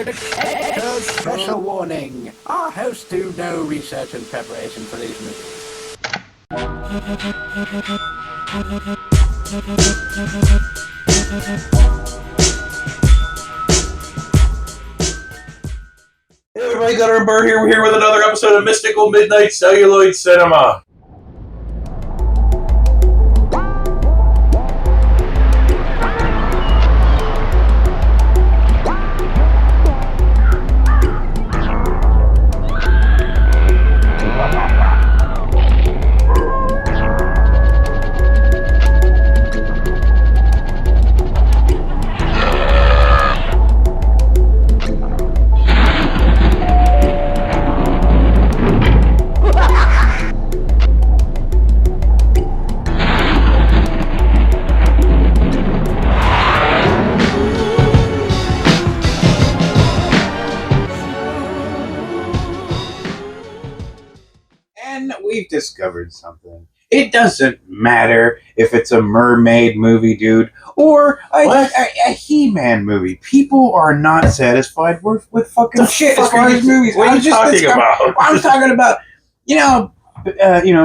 Special warning. Our hosts do no research and preparation for these movies. Hey everybody, Gunnar and Burr here. We're here with another episode of Mystical Midnight Celluloid Cinema. We've discovered something. It doesn't matter if it's a mermaid movie, dude, or a He-Man movie. People are not satisfied with fucking shit as far as movies. What are you talking about? I was talking about,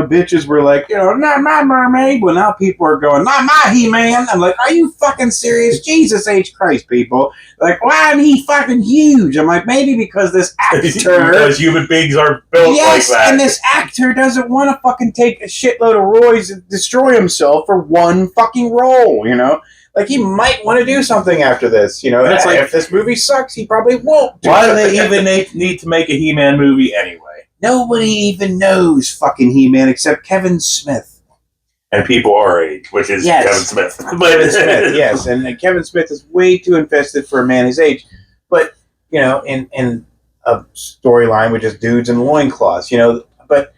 bitches were like, not my mermaid. Well, now people are going, not my He-Man. I'm like, are you fucking serious? Jesus H. Christ, people. Like, why isn't he fucking huge? I'm like, maybe because this actor... Because human beings are built like that. Yes, and this actor doesn't want to fucking take a shitload of roids and destroy himself for one fucking role, Like, he might want to do something after this, It's like, if this movie sucks, he probably won't. Why do they even need to make a He-Man movie anyway? Nobody even knows fucking He-Man except Kevin Smith. And people our age, which is Kevin Smith. Kevin Smith, yes. And Kevin Smith is way too invested for a man his age. But, in a storyline with just dudes in loincloths, But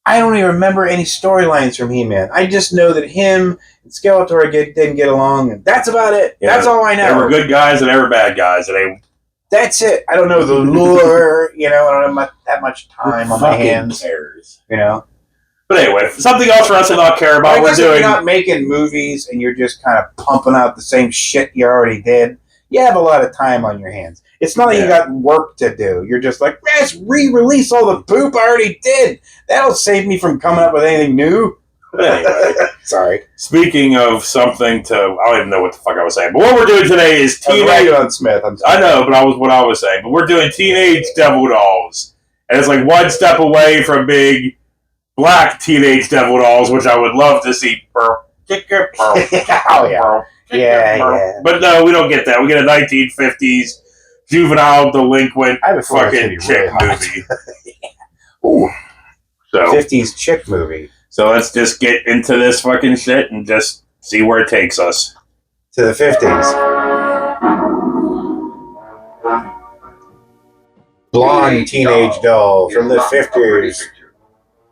I don't even remember any storylines from He-Man. I just know that him and Skeletor didn't get along, and that's about it. Yeah, that's all I know. They were good guys and they were bad guys. And that's it. I don't know the lore, I don't have that much time on my hands. Cares, But anyway, something else for us to not care about. If you're not making movies and you're just kind of pumping out the same shit you already did, you have a lot of time on your hands. It's not like you got work to do. You're just like, let's re-release all the poop I already did. That'll save me from coming up with anything new. Anyway, sorry. Speaking of something I don't even know what the fuck I was saying. But what we're doing today is teenage. On Smith. I know, but what I was saying. But we're doing Teenage Devil Dolls, and it's like one step away from big black Teenage Devil Dolls, which I would love to see. Oh yeah, yeah. But no, we don't get that. We get a 1950s juvenile delinquent fucking chick movie. Ooh, so 50s chick movie. So let's just get into this fucking shit and just see where it takes us. To the 50s. Blonde teenage doll from the 50s.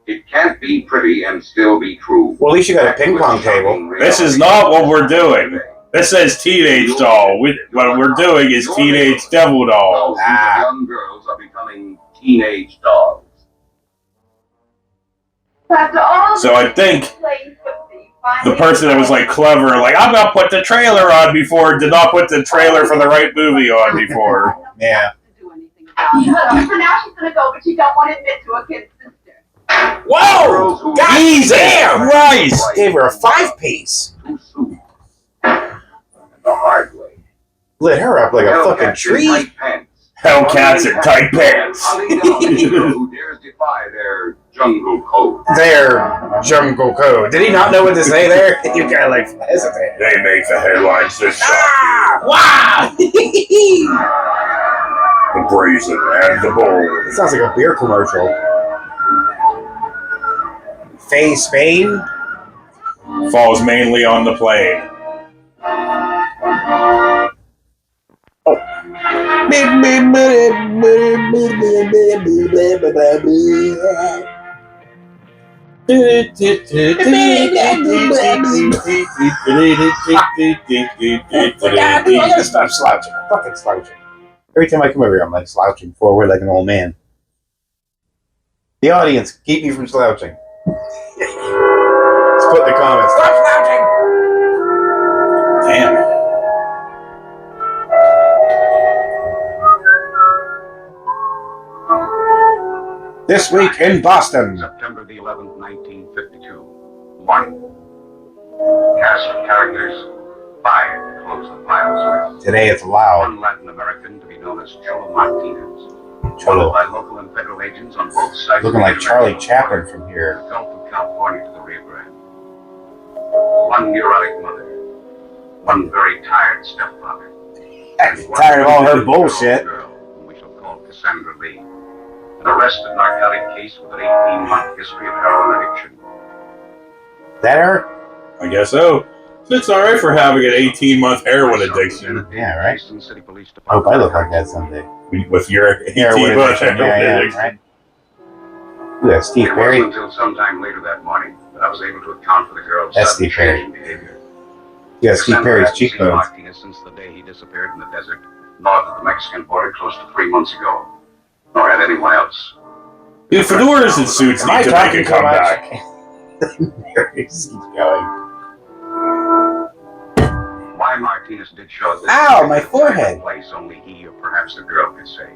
It can't be pretty and still be true. Well, at least you got a ping pong table. This is not what we're doing. This says teenage doll. What we're doing is Teenage Devil Doll. Young girls are becoming teenage dolls. So I think the person that was like clever, like I'm gonna put the trailer on before, did not put the trailer for the right movie on before. Yeah. For now she's gonna go, but she don't want to admit to a kid's sister. Whoa! Damn! Christ! Gave her a 5-piece. Too soon. The hard way. Lit her up like a fucking tree. Hellcats in tight pants. Who dares defy their jungle code? Their jungle code. Did he not know what to say there? You kind of like hesitate. They make the headlines this shock. Wow! The brazen and the bold. It sounds like a beer commercial. Faye Spain falls mainly on the plane. I gotta stop slouching. I'm fucking slouching. Every time I come over here, I'm like slouching forward like an old man. The audience, keep me from slouching. Let's put in the comments. Stop slouching! Damn. This week in Boston. September the 11th, 1952. 1. Cast of characters. 5. Close the files with. Today it's loud. One Latin American to be known as Cholo Martinez. Cholo. Followed by local and federal agents on both sides. Looking like Charlie Chaplin from here. The Gulf of California to the Rio Grande. One neurotic mother. One very tired stepfather. Tired of all her bullshit. Girl, whom we shall call Cassandra Lee. An arrested narcotic case with an 18-month history of heroin addiction. That her? I guess so. It's alright for having an 18-month heroin addiction. Yeah, right? Houston City Police I hope I Department. look like that someday. With your 18-month Heroin addiction, heroin yeah, addiction. right? Yeah, Steve It Perry. wasn't until sometime later that morning that I was able to account for the girl's That's sudden Steve Perry. change in behavior. Yeah, Steve Cassandra Perry's hadn't seen cheekbones. Martinez since the day he disappeared in the desert north of the Mexican border close to 3 months ago. Nor had anyone else. Dude, fedoras and suits Am I need to talking make a too much? comeback. Perry just keeps going. Why Martinez did show at this Ow, my particular time forehead. and place only he or perhaps the girl could say.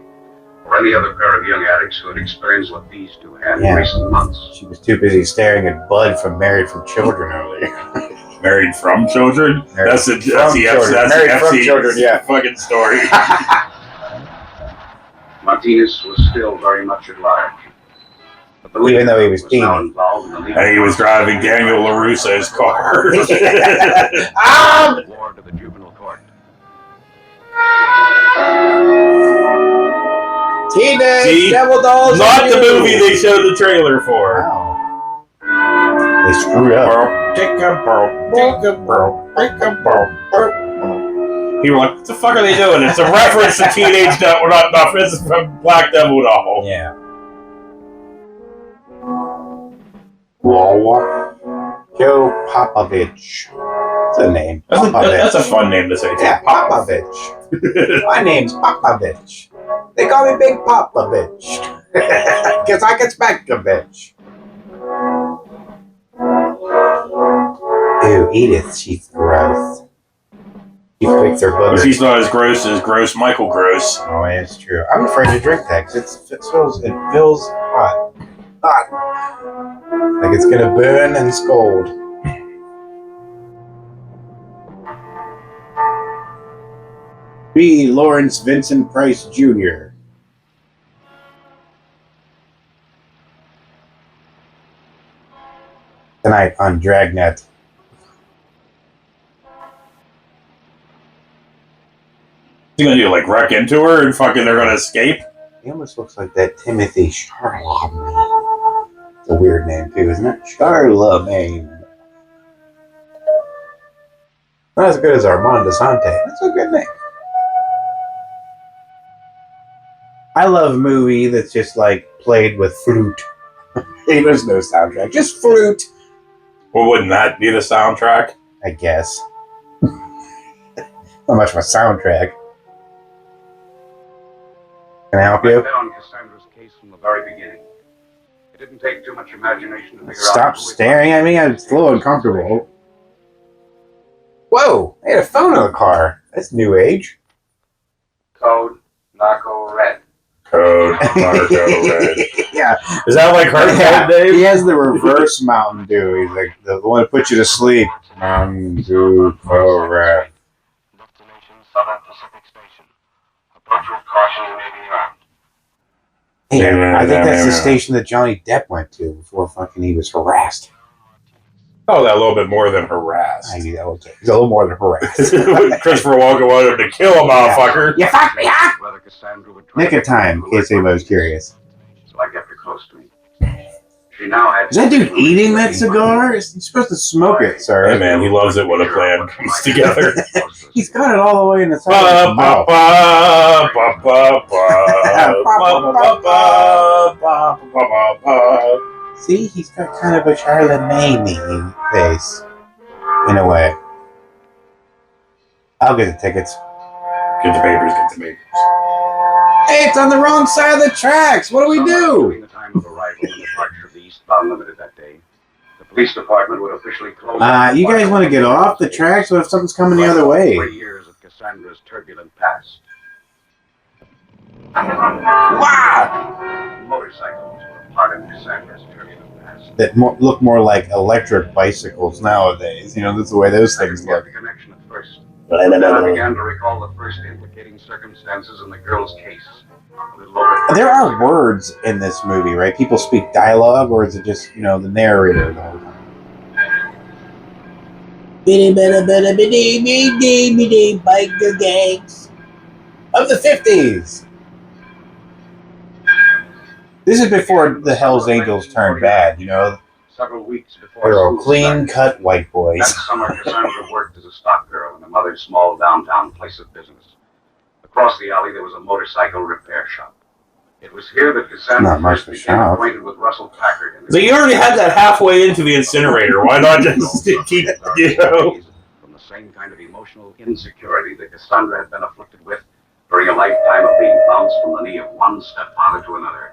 Or any other pair of young addicts who had experienced what these two had Yeah. in recent months. She was too busy staring at Bud from Married from Children earlier. Married from children? Married That's the from children. that's Married the from FC children, yeah. fucking story. Martinez was still very much at large. But the Even though he was now teeny. involved in the legal And he was process driving Daniel LaRusso's car. Ah! War to the juvenile court. Teenage See? Devil Dolls. Not and the You. movie they showed the trailer for. Wow. They screwed up. People were like, what the fuck are they doing? It's a reference to Teenage Devil, not this is from Black Devil Doll. Yeah. Joe Popovich. That's a name. That's a fun name to say. Too. Yeah, Popovich. My name's Popovich. They call me Big Popovich. Because I can smack a bitch. Ew, Edith, she's gross. She picks her But booger. she's not as gross as Gross Michael Gross. Oh, yeah, it's true. I'm afraid to drink that because it feels hot. Hot. Like it's gonna burn and scold. B. Lawrence Vincent Price Jr. Tonight on Dragnet. What's he gonna do? Like wreck into her and fucking they're gonna escape? He almost looks like that Timothy Charlemagne. It's a weird name too, isn't it? Charlemagne. Not as good as Armand Desante. That's a good name. I love a movie that's just like played with flute. There's no soundtrack, just flute. Well, wouldn't that be the soundtrack? I guess. Not much of a soundtrack. Can I help I you? bet on Cassandra's case from the very beginning. It didn't take too much imagination to figure out. Stop who it staring at was. me. It's a little uncomfortable. Whoa! They had a phone in the car. That's new age. Code Narco Red. Code Narco Red. Yeah. Is that like her Yeah. code name? He has the reverse Mountain Dew. He's like the one that puts you to sleep. Mountain Dew, red. Destination Southern Pacific Station. Approach with caution, you may be armed. Hey, I think that's the station that Johnny Depp went to before fucking he was harassed. Oh, that a little bit more than harassed. I knew that was He's a little more than harassed. Christopher Walken wanted to kill a motherfucker. You fucked me, huh? Whether Cassandra would try Nick of time, in case anybody's curious. So I kept her close to me. She now had. Is that dude eating that cigar? You're supposed to smoke it, sir. Hey man, he loves it when a plan comes together. He's got it all the way in the side Ba of his ba mouth. ba ba ba ba ba ba ba ba ba. See, he's got kind of a Charlemagne face, in a way. I'll get the tickets. Get the papers, get the papers. Hey, it's on the wrong side of the tracks. What do we During do? the time of arrival and departure of the eastbound limited that day, the police department would officially close. You guys want to get off the tracks? What if something's coming the other way? 3 years of Cassandra's turbulent past. Wow! Motorcycles were part of Cassandra's turbulent past. that look more like electric bicycles nowadays. You know, that's the way those I things didn't get look. the connection at first. Then I began to recall the first implicating circumstances in the girl's case. A little over There are words in this movie, right? People speak dialogue, or is it just, you know, the narrator the whole time? Biker gangs of the 50s. This is before the Hells Angels turned bad, you know. several weeks before They're all school clean started. cut white boys. That summer, Cassandra worked as a stock girl in a mother's small downtown place of business. Across the alley, there was a motorcycle repair shop. It was here that Cassandra Not much first of a became shop. acquainted with Russell Packard. And So you already had that halfway into the incinerator. Why not just keep, you know? From the same kind of emotional insecurity that Cassandra had been afflicted with during a lifetime of being bounced from the knee of one stepfather to another.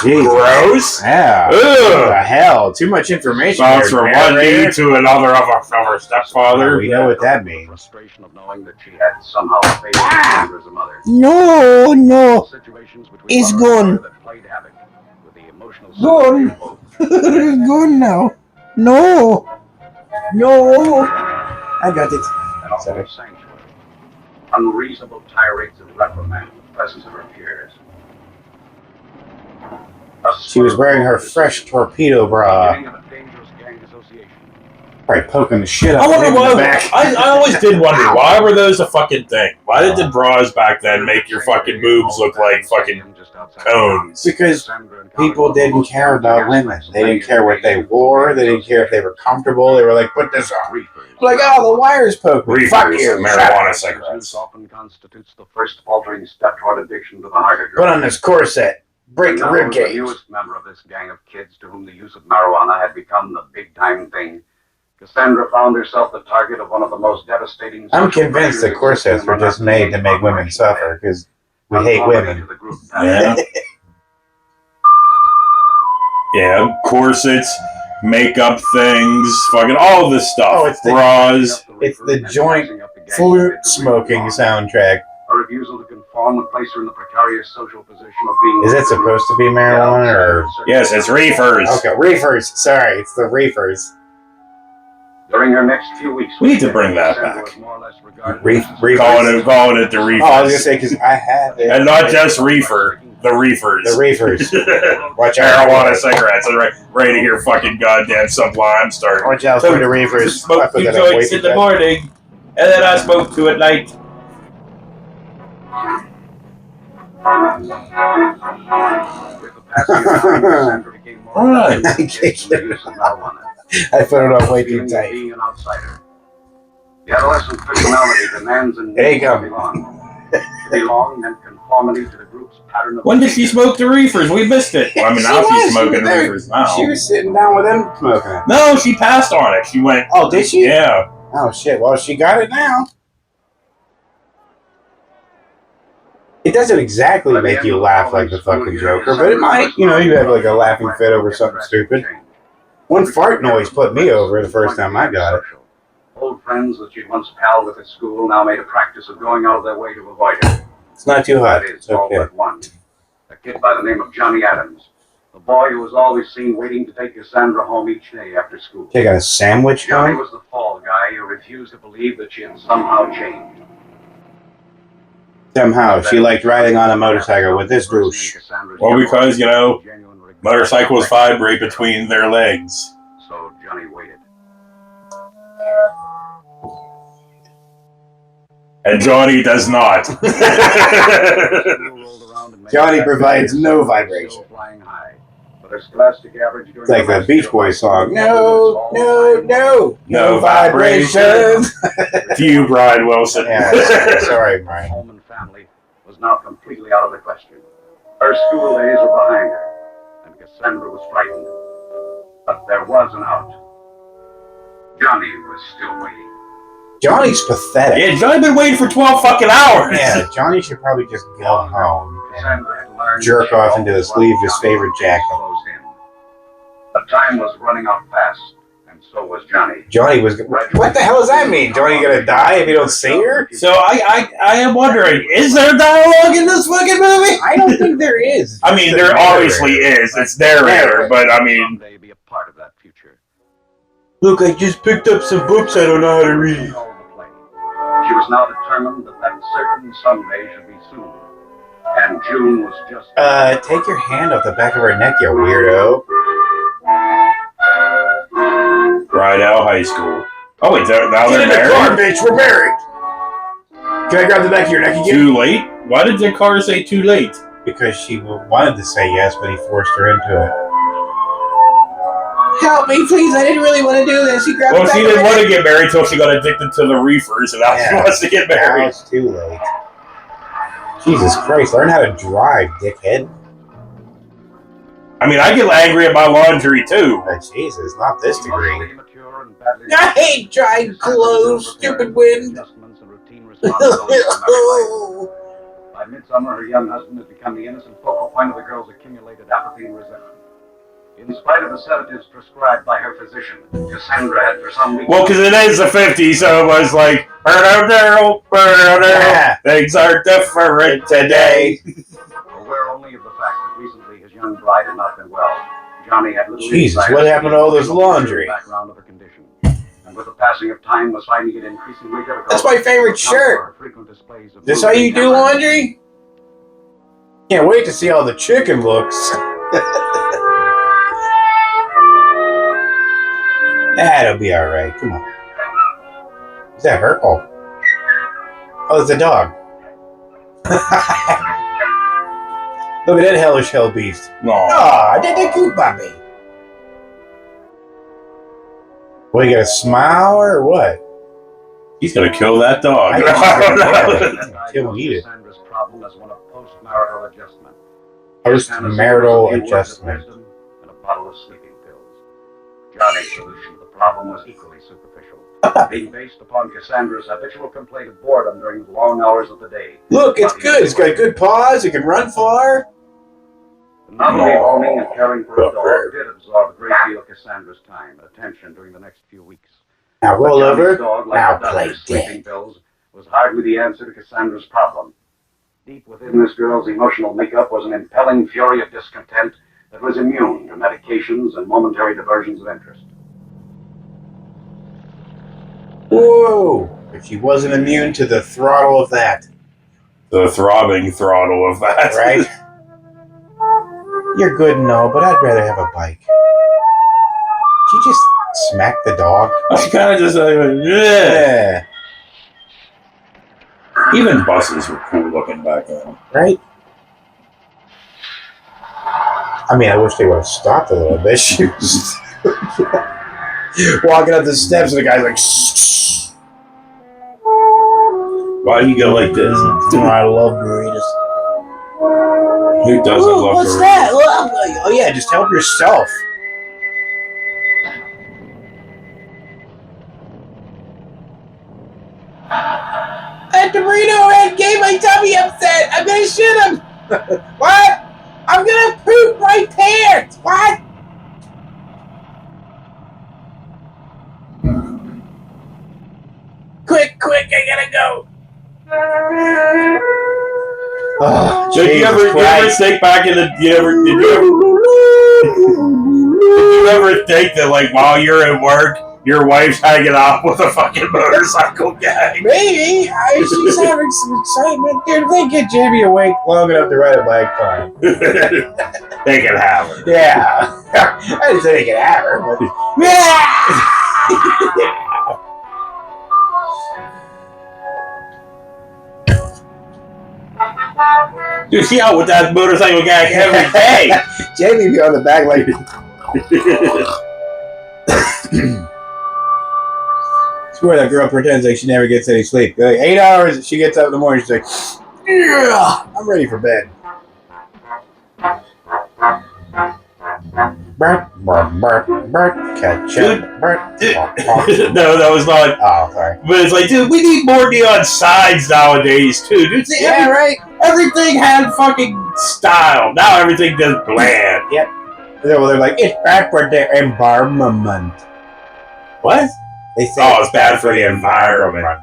Jesus. Gross. Yeah. Ugh. What the hell? Too much information. Bounce there, from one narrator. knee to another of her stepfather. We know what that The means. frustration of knowing that she had somehow failed Cassandra as a mother. No. Situations between It's mother and gone. daughter that played havoc with the emotional Gone. sympathy of both. It's gone now. No. I got it. And also Sorry. sanctuary. Unreasonable tirades of reprimand in the presence of her peers. She was wearing her fresh torpedo bra. Beginning of a dangerous gang association. Probably poking the shit I out of wonder him in why. the back. I always did wonder, why were those a fucking thing? Why did the bras back then make your fucking boobs look like fucking cones? Because people didn't care about women. They didn't care what they wore. They didn't care if they were comfortable. They were like, put this on. Like, oh, the wires poke me. Fuck Reefers, you. marijuana cigarettes. Often constitutes the first faltering step toward addiction to the harder Put on this corset. Break the rib The cage. newest member of this gang of kids to whom the use of marijuana had become the big-time thing, Cassandra found herself the target of one of the most devastating. I'm convinced that corsets were just made to make women suffer because we hate women. Yeah. Yeah, corsets, makeup things, fucking all this stuff. Oh, it's the- bras. It's the joint flute smoking soundtrack. A refusal to conform would place her in the precarious social position of being. Is it supposed to be marijuana or? Yes, it's reefers. Okay, reefers. Sorry, it's the reefers. During her next few weeks, We need to bring that back. Reefers. Calling it the reefers. Oh, I was gonna say because I have it. And not just reefer, the reefers. The reefers. Watch out. Marijuana cigarettes. I'm ready to hear fucking goddamn Sublime start. Watch out for the reefers. I Smoke put two that on joints way in the too morning, and then I smoke two at night. With the passing of time, Cassandra became more Alright. engaged in the use of marijuana. I put it on way too Feeling of tight. being an outsider. The adolescent personality demands and There you needs go. to belong. To belong meant conformity to the group's pattern of When did she smoke the reefers? We missed it. Well, I mean, now She she's was. smoking She was there. reefers now. She was sitting down with them smoking it. No, she passed on it. She went. Oh, did she? Yeah. Oh shit. Well, she got it now. It doesn't exactly make you laugh like the fucking Joker, but it might. You know, you have like a laughing fit over something stupid. One fart noise put me over the first time I got it. Old friends that she'd once palled with at school now made a practice of going out of their way to avoid her. It's not too hot. That is, It's all okay. but one. A kid by the name of Johnny Adams. The boy who was always seen waiting to take Cassandra home each day after school. Taking a sandwich Johnny home? was the fall guy who refused to believe that she had somehow changed. Somehow, she liked riding on a motorcycle with this douche. Well, because, you know, motorcycles vibrate between their legs. So Johnny waited. And Johnny does not. Johnny provides no vibration. It's like the Beach Boys song. No, no, no. No vibration. To you, Brian Wilson. Yeah, sorry, Brian. Home and family was now completely out of the question. Her school days were behind her, and Cassandra was frightened. But there was an out. Johnny was still waiting. Johnny's pathetic. Yeah, Johnny been waiting for 12 fucking hours. Yeah, Johnny should probably just go home and Cassandra had learned jerk she off into the always sleeve of his Johnny favorite jacket. closed in. But time was running out fast, and so was Johnny. Johnny was. What the hell does that mean? Johnny gonna die if you don't see her? So I am wondering, is there dialogue in this fucking movie? I don't think there is. I mean, there obviously is. It's narrator, but I mean... Someday be a part of that future. Look, I just picked up some books I don't know how to read. She was now determined that that certain someday should be soon. And June was just... Take your hand off the back of her neck, you weirdo. Rydell High School. Oh, wait, now Get they're in the married? car, bitch, we're married! Can I grab the back of your neck again? Too late? Why did the car say too late? Because she wanted to say yes, but he forced her into it. Help me, please, I didn't really want to do this. He grabbed Well, she didn't want to get married until she got addicted to the reefers, and now she wants to get Now married. it's too late. Jesus Christ, learn how to drive, dickhead. I mean, I get angry at my laundry, too. But Jesus, not this degree. Immature and badly- I hate drying clothes, stupid wind. Adjustments and routine responsibilities for married life. By midsummer, her young husband had become the innocent focal point of the girl's accumulated apathy and resentment. In spite of the sedatives prescribed by her physician, Cassandra had for some weeks... Well, because it is the 50s, so it was like, things are different today. Aware only of the fact that recently his young bride had not been well, Johnny had little Jesus, insight what as to happened to all this laundry? the background of her condition. And with the passing of time, was finding it increasingly difficult... That's my favorite shirt. Frequent displays of This how you do laundry? Can't wait to see how the chicken looks. That'll be alright, come on. Is that her? Oh, it's a dog. Look at that hellish hell beast. No. Aw, did they cute puppy? What, you got a smile or what? He's going to kill that dog. I guess he's gonna kill him, eat it. Cassandra's problem as one of post-marital adjustment. Post-marital adjustment. And a bottle of sleeping pills. Johnny's solution to the problem was equally superficial, being based upon Cassandra's habitual complaint of boredom during the long hours of the day. Look, it's good. It's got good paws. It can run far. Not only owning and caring for a dog did absorb a great deal of Cassandra's time and attention during the next few weeks. Now roll But Johnny's over. dog, like Now the play doctor's sleeping dead. pills, was hardly the answer to Cassandra's problem. Deep within this girl's emotional makeup was an impelling fury of discontent that was immune to medications and momentary diversions of interest. Whoa! But she wasn't immune to the throttle of that, The throbbing throttle of that. right? You're good and all, but I'd rather have a bike. She just smacked the dog. She kind of just like, yeah. Yeah, Even buses were cool looking back then. right? I mean, I wish they would have stopped a little bit. She was walking up the steps, and the guy's like, shh. Why do you go like this? I love burritos. Who doesn't Ooh, love what's burritos? that? Oh yeah, just help yourself. That burrito head gave my tummy upset. I'm gonna shit him. What? I'm gonna poop my pants. What? Quick, I gotta go. Oh, Did you ever think back in the? Did you ever think that, like, while you're at work, your wife's hanging out with a fucking motorcycle gang? Maybe. She's having some excitement. Dude, if they get Jamie awake long enough to ride a bike, fine. They can have her. Yeah. I didn't say they could have her, but... Dude, she out with that motorcycle gang every day. Jamie be on the back like... Swear that girl pretends like she never gets any sleep. Like 8 hours, she gets up in the morning, she's like, yeah, I'm ready for bed. Ketchup. No, that was not. Oh, sorry. But it's like, dude, we need more neon signs nowadays, too. Dude, see, Yeah, right. everything had fucking style. Now everything just bland. Yep. Well, they're like, it's bad for the environment. What? They say Oh, it's bad for the environment.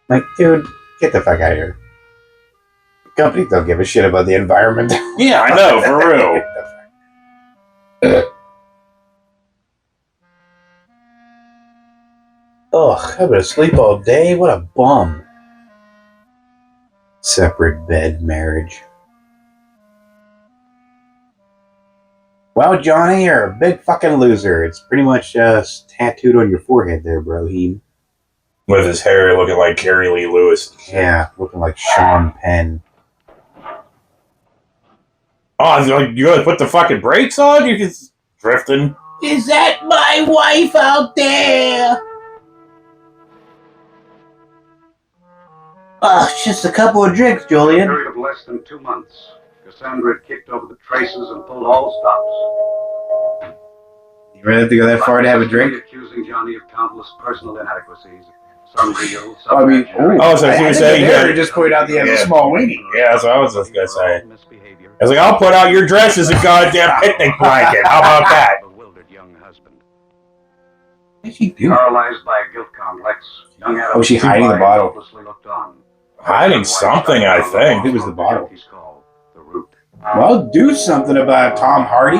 Like, dude, get the fuck out of here. Companies don't give a shit about the environment. Yeah, I know, for real. Ugh, I'm gonna sleep all day. What a bum. Separate bed marriage. Well, Johnny, you're a big fucking loser. It's pretty much tattooed on your forehead there, bro. With his hair looking like Carrie Lee Lewis. Yeah, looking like Sean Penn. Oh, you gonna put the fucking brakes on? You're just drifting. Is that my wife out there? Oh, it's just a couple of drinks, In a Julian. period of less than 2 months, Cassandra had kicked over the traces and pulled all stops. You really have to go that far to have a drink? Accusing Johnny of countless personal inadequacies. Some real, some I mean, imaginary. Oh, so she was saying you just point out the Yeah. small weenie. Yeah, that's what I was just gonna say. I was like, I'll put out your dress as a goddamn picnic blanket. How about that? Bewildered young husband. What did she do? Paralyzed by a guilt complex, young Adam Oh, she hiding the bottle. helplessly looked on. Hiding something, I think. It was the bottle. He's called the root. Well, do something about Tom Hardy.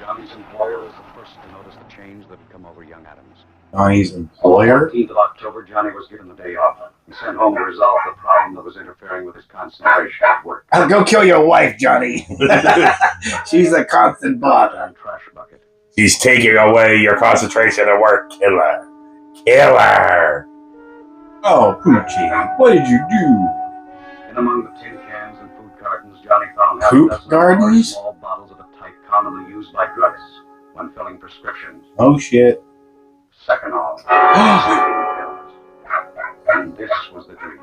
Johnny's employer was the first to notice the change that had come over young Adams. Johnny's On the employer? 14th of October, Johnny was given the day off. He sent home to resolve the problem that was interfering with his concentration at work. Go kill your wife, Johnny. She's a constant bother. And trash bucket. He's taking away your concentration at work. Killer. Killer. Oh, Poochie, what did you do? In among the tin cans and food cartons, Johnny found Poop half a dozen gardens? small bottles of a type commonly used by druggists when filling prescriptions. Oh, shit. Seconal, sleeping pills. And this was the dream.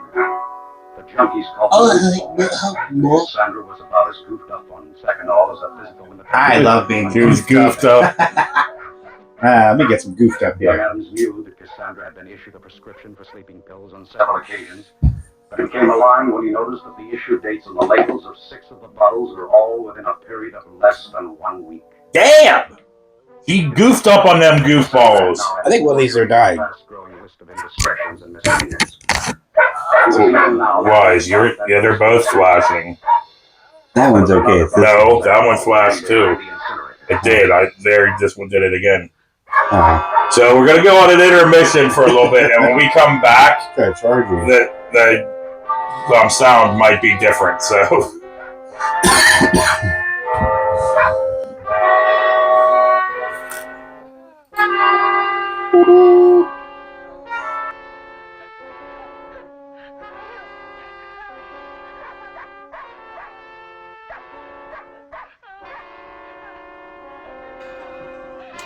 The junkies called Cassandra was about as goofed up on Seconal as a physical limitation. I love being He was goofed up. Let me get some goofed up Young here. Adams knew that Cassandra had been issued a prescription for sleeping pills on several occasions, but it came alarmed when he noticed that the issue dates on the labels of 6 of the bottles are all within a period of less than 1 week. Damn! He goofed up on them goofballs. I think one of these are dying. Fast-growing list of indiscretions and misdemeanors. Why? Yeah, they're both flashing. That one's okay. It's this No, that one flashed too. It did. This one did it again. one. So we're gonna go on an intermission for a little bit, and when we come back, Gotta charge you. the sound might be different. So.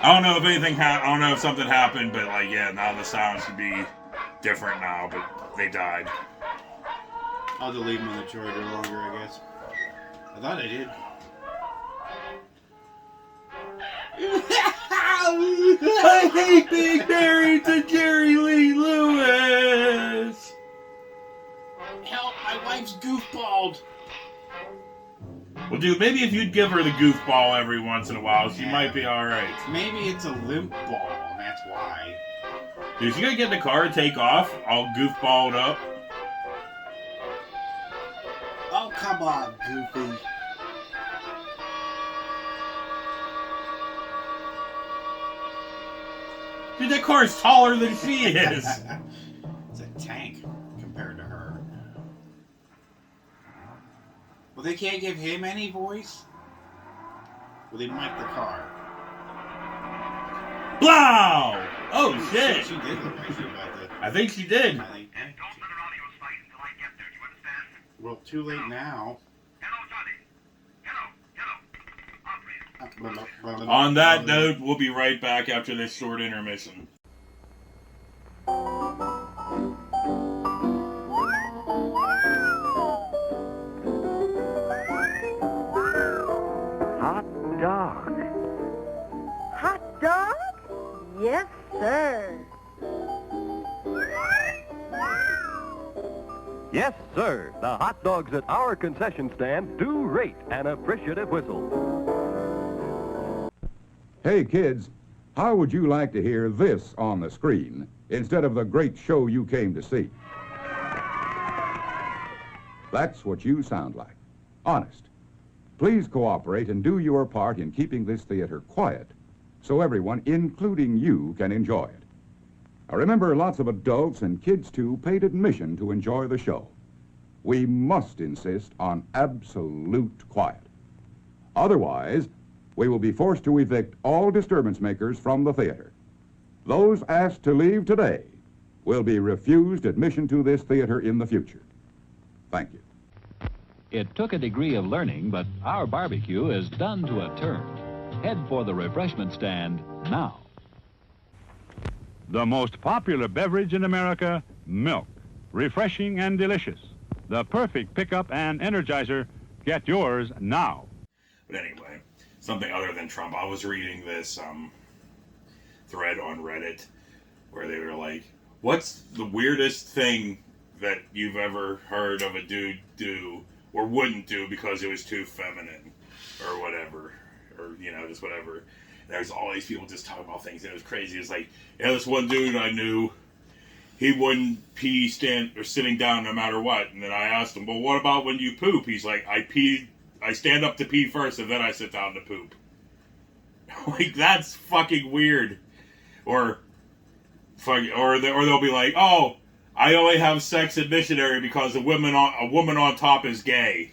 I don't know if anything I don't know if something happened, but like, yeah, now the sound should be different now, but they died. I'll have to leave them on the charger longer, I guess. I thought I did. I hate being married to Jerry Lee Lewis! Help, my wife's goofballed. Well, dude, maybe if you'd give her the goofball every once in a while, she might be alright. Maybe it's a limp ball, and that's why. Dude, if you gotta get in the car and take off, all goofballed up. Oh, come on, Goofy. Dude, that car is taller than she is. It's a tank compared to her. Well, they can't give him any voice? Well, they mic the car. Blow! Oh, shit! She did look like she was about to... I think she did. I think... Well, too late now. On that note, we'll be right back after this short intermission. Hot dog. Hot dog? Yes, sir. Yes, sir. The hot dogs at our concession stand do rate an appreciative whistle. Hey kids, how would you like to hear this on the screen? instead of the great show you came to see. That's what you sound like. Honest. Please cooperate and do your part in keeping this theater quiet so everyone, including you, can enjoy it. Now remember, lots of adults and kids, too, paid admission to enjoy the show. We must insist on absolute quiet. Otherwise, we will be forced to evict all disturbance makers from the theater. Those asked to leave today will be refused admission to this theater in the future. Thank you. It took a degree of learning, but our barbecue is done to a turn. Head for the refreshment stand now. The most popular beverage in America, milk. Refreshing and delicious. The perfect pickup and energizer. Get yours now. But anyway, something other than Trump. I was reading this thread on Reddit where they were like, what's the weirdest thing that you've ever heard of a dude do or wouldn't do because it was too feminine or whatever, or, you know, just whatever. And there's all these people just talking about things, and it was crazy. It's like, yeah, this one dude I knew, he wouldn't pee sitting down no matter what. And then I asked him, well, what about when you poop? He's like, I stand up to pee first, and then I sit down to poop. Like, that's fucking weird. Or they'll be like, oh, I only have sex in missionary because a woman on top is gay.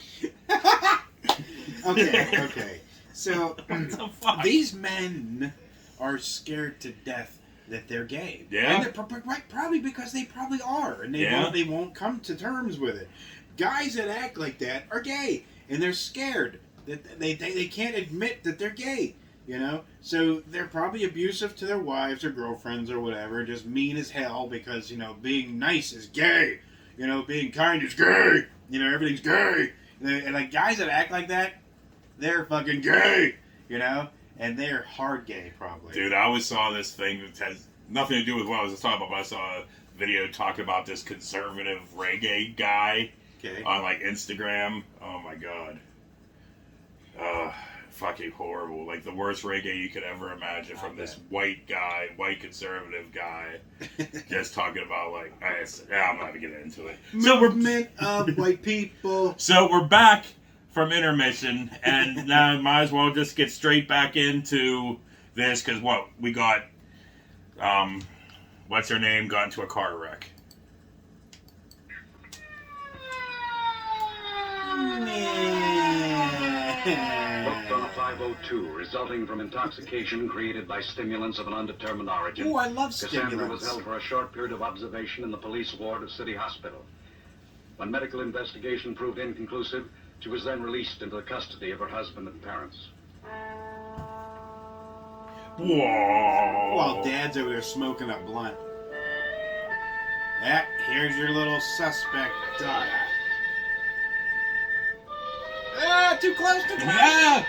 Okay. So these men are scared to death that they're gay. Yeah. And probably because they probably are, and they won't come to terms with it. Guys that act like that are gay, and they're scared that they can't admit that they're gay. You know, so they're probably abusive to their wives or girlfriends or whatever, just mean as hell because, you know, being nice is gay. You know, being kind is gay. You know, everything's gay. And like guys that act like that, they're fucking gay. You know, and they're hard gay probably. Dude, I always saw this thing that has nothing to do with what I was just talking about, but I saw a video talking about this conservative reggae guy on like Instagram. Oh my god. Fucking horrible. Like the worst reggae you could ever imagine from this white conservative guy, just talking about like, I'm not gonna get into it. Movement of white people. So we're back from intermission, and now might as well just get straight back into this because we got, what's her name got into a car wreck. Booked on a 502, resulting from intoxication created by stimulants of an undetermined origin. Oh, I love Cassandra stimulants. was held for a short period of observation in the police ward of City Hospital. When medical investigation proved inconclusive, she was then released into the custody of her husband and parents. Whoa! While Dad's over there smoking a blunt. Here's your little suspect daughter. Too close, too close! Yeah!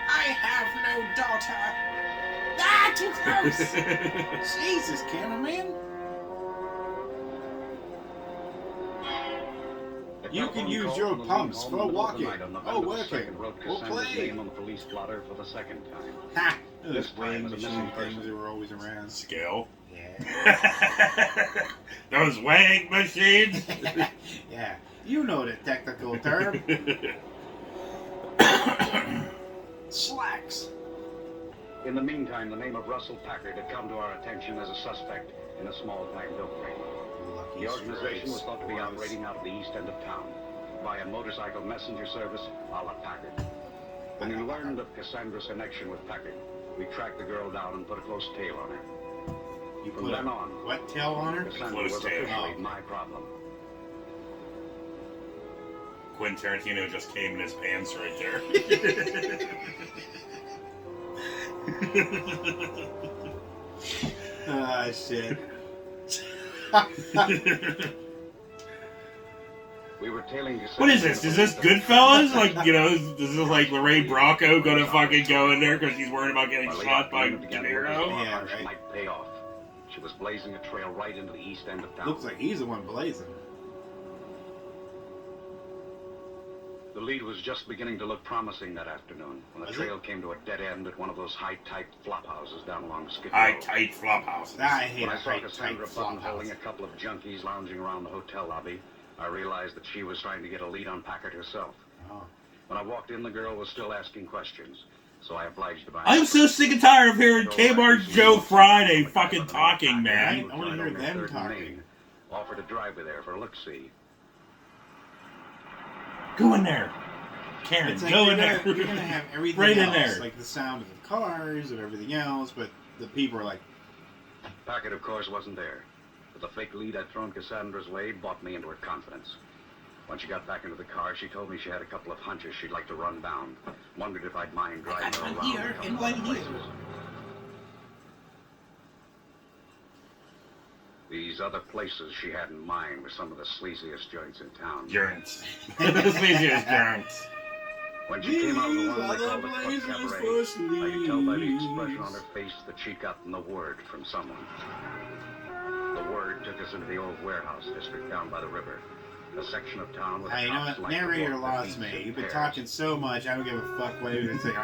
I have no daughter! Too close! Jesus, cameraman! You can use your pumps for walking. Oh, working. We'll play. On the police blotter for the second time. Ha! Those weighing machine things that were always around. Scale? Yeah. Those weighing machines? Yeah. You know the technical term. Slacks. In the meantime, the name of Russell Packard had come to our attention as a suspect in a small-time milk train. The organization was thought to be operating out of the east end of town by a motorcycle messenger service a la Packard. When we learned of Cassandra's connection with Packard, we tracked the girl down and put a close tail on her. From then on, what tail on her? Cassandra was officially my problem. Quentin Tarantino just came in his pants right there. Ah, shit. We were tailing Cassandra. What is this? Is this Goodfellas? Like, you know, is this like Lorraine Bracco gonna fucking go in there because he's worried about getting shot by De Niro? Yeah, right. Might pay off. She was blazing a trail right into the east end of town. Looks like he's the one blazing. The lead was just beginning to look promising that afternoon when the trail came to a dead end at one of those high-tight flop houses down along Skid Row. High-tight flop houses. I hate When I saw high-tight Cassandra flop buttonholing house. a couple of junkies lounging around the hotel lobby, I realized that she was trying to get a lead on Packard herself. Oh. When I walked in, the girl was still asking questions, so I obliged to buy. I'm so sick and tired of hearing Kmart Joe Friday fucking talking, man. I want to hear them talking. Offered to drive me there for a look-see. Go in there. Karen, It's like go in there. You're gonna have everything right else, in there. like the sound of the cars and everything else, but the people are like, Packard, of course, wasn't there. But the fake lead I'd thrown Cassandra's way bought me into her confidence. When she got back into the car, she told me she had a couple of hunches she'd like to run down. Wondered if I'd mind driving her around here a couple and of one places. here. These other places she had in mind were some of the sleaziest joints in town. Joints. Sleaziest joints. When she came out of the one they called the Club Cabaret, I could tell by the expression on her face that she'd gotten the word from someone. The word took us into the old warehouse district down by the river. A section of town with hey, you know what? Narrator lost me. You've been talking so much, I don't give a fuck what you're saying.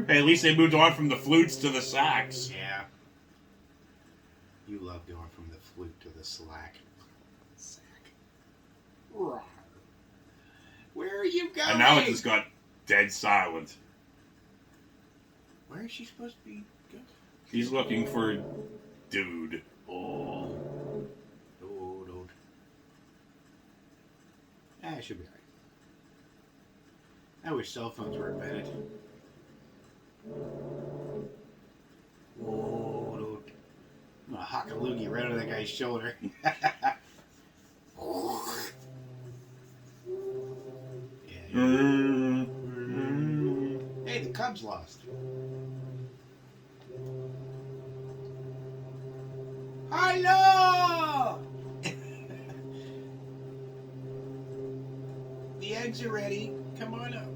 Hey, at least they moved on from the flutes to the sax. Yeah. You love going from the flute to the sack. Rawr. Where are you going? And now it just got dead silent. Where is she supposed to be going? He's looking for dude. Oh. Dude. Ah, it should be alright. I wish cell phones were invented. Oh, dude. I'm gonna hock a loogie right over that guy's shoulder. Hey, the Cubs lost. Hello! The eggs are ready. Come on up.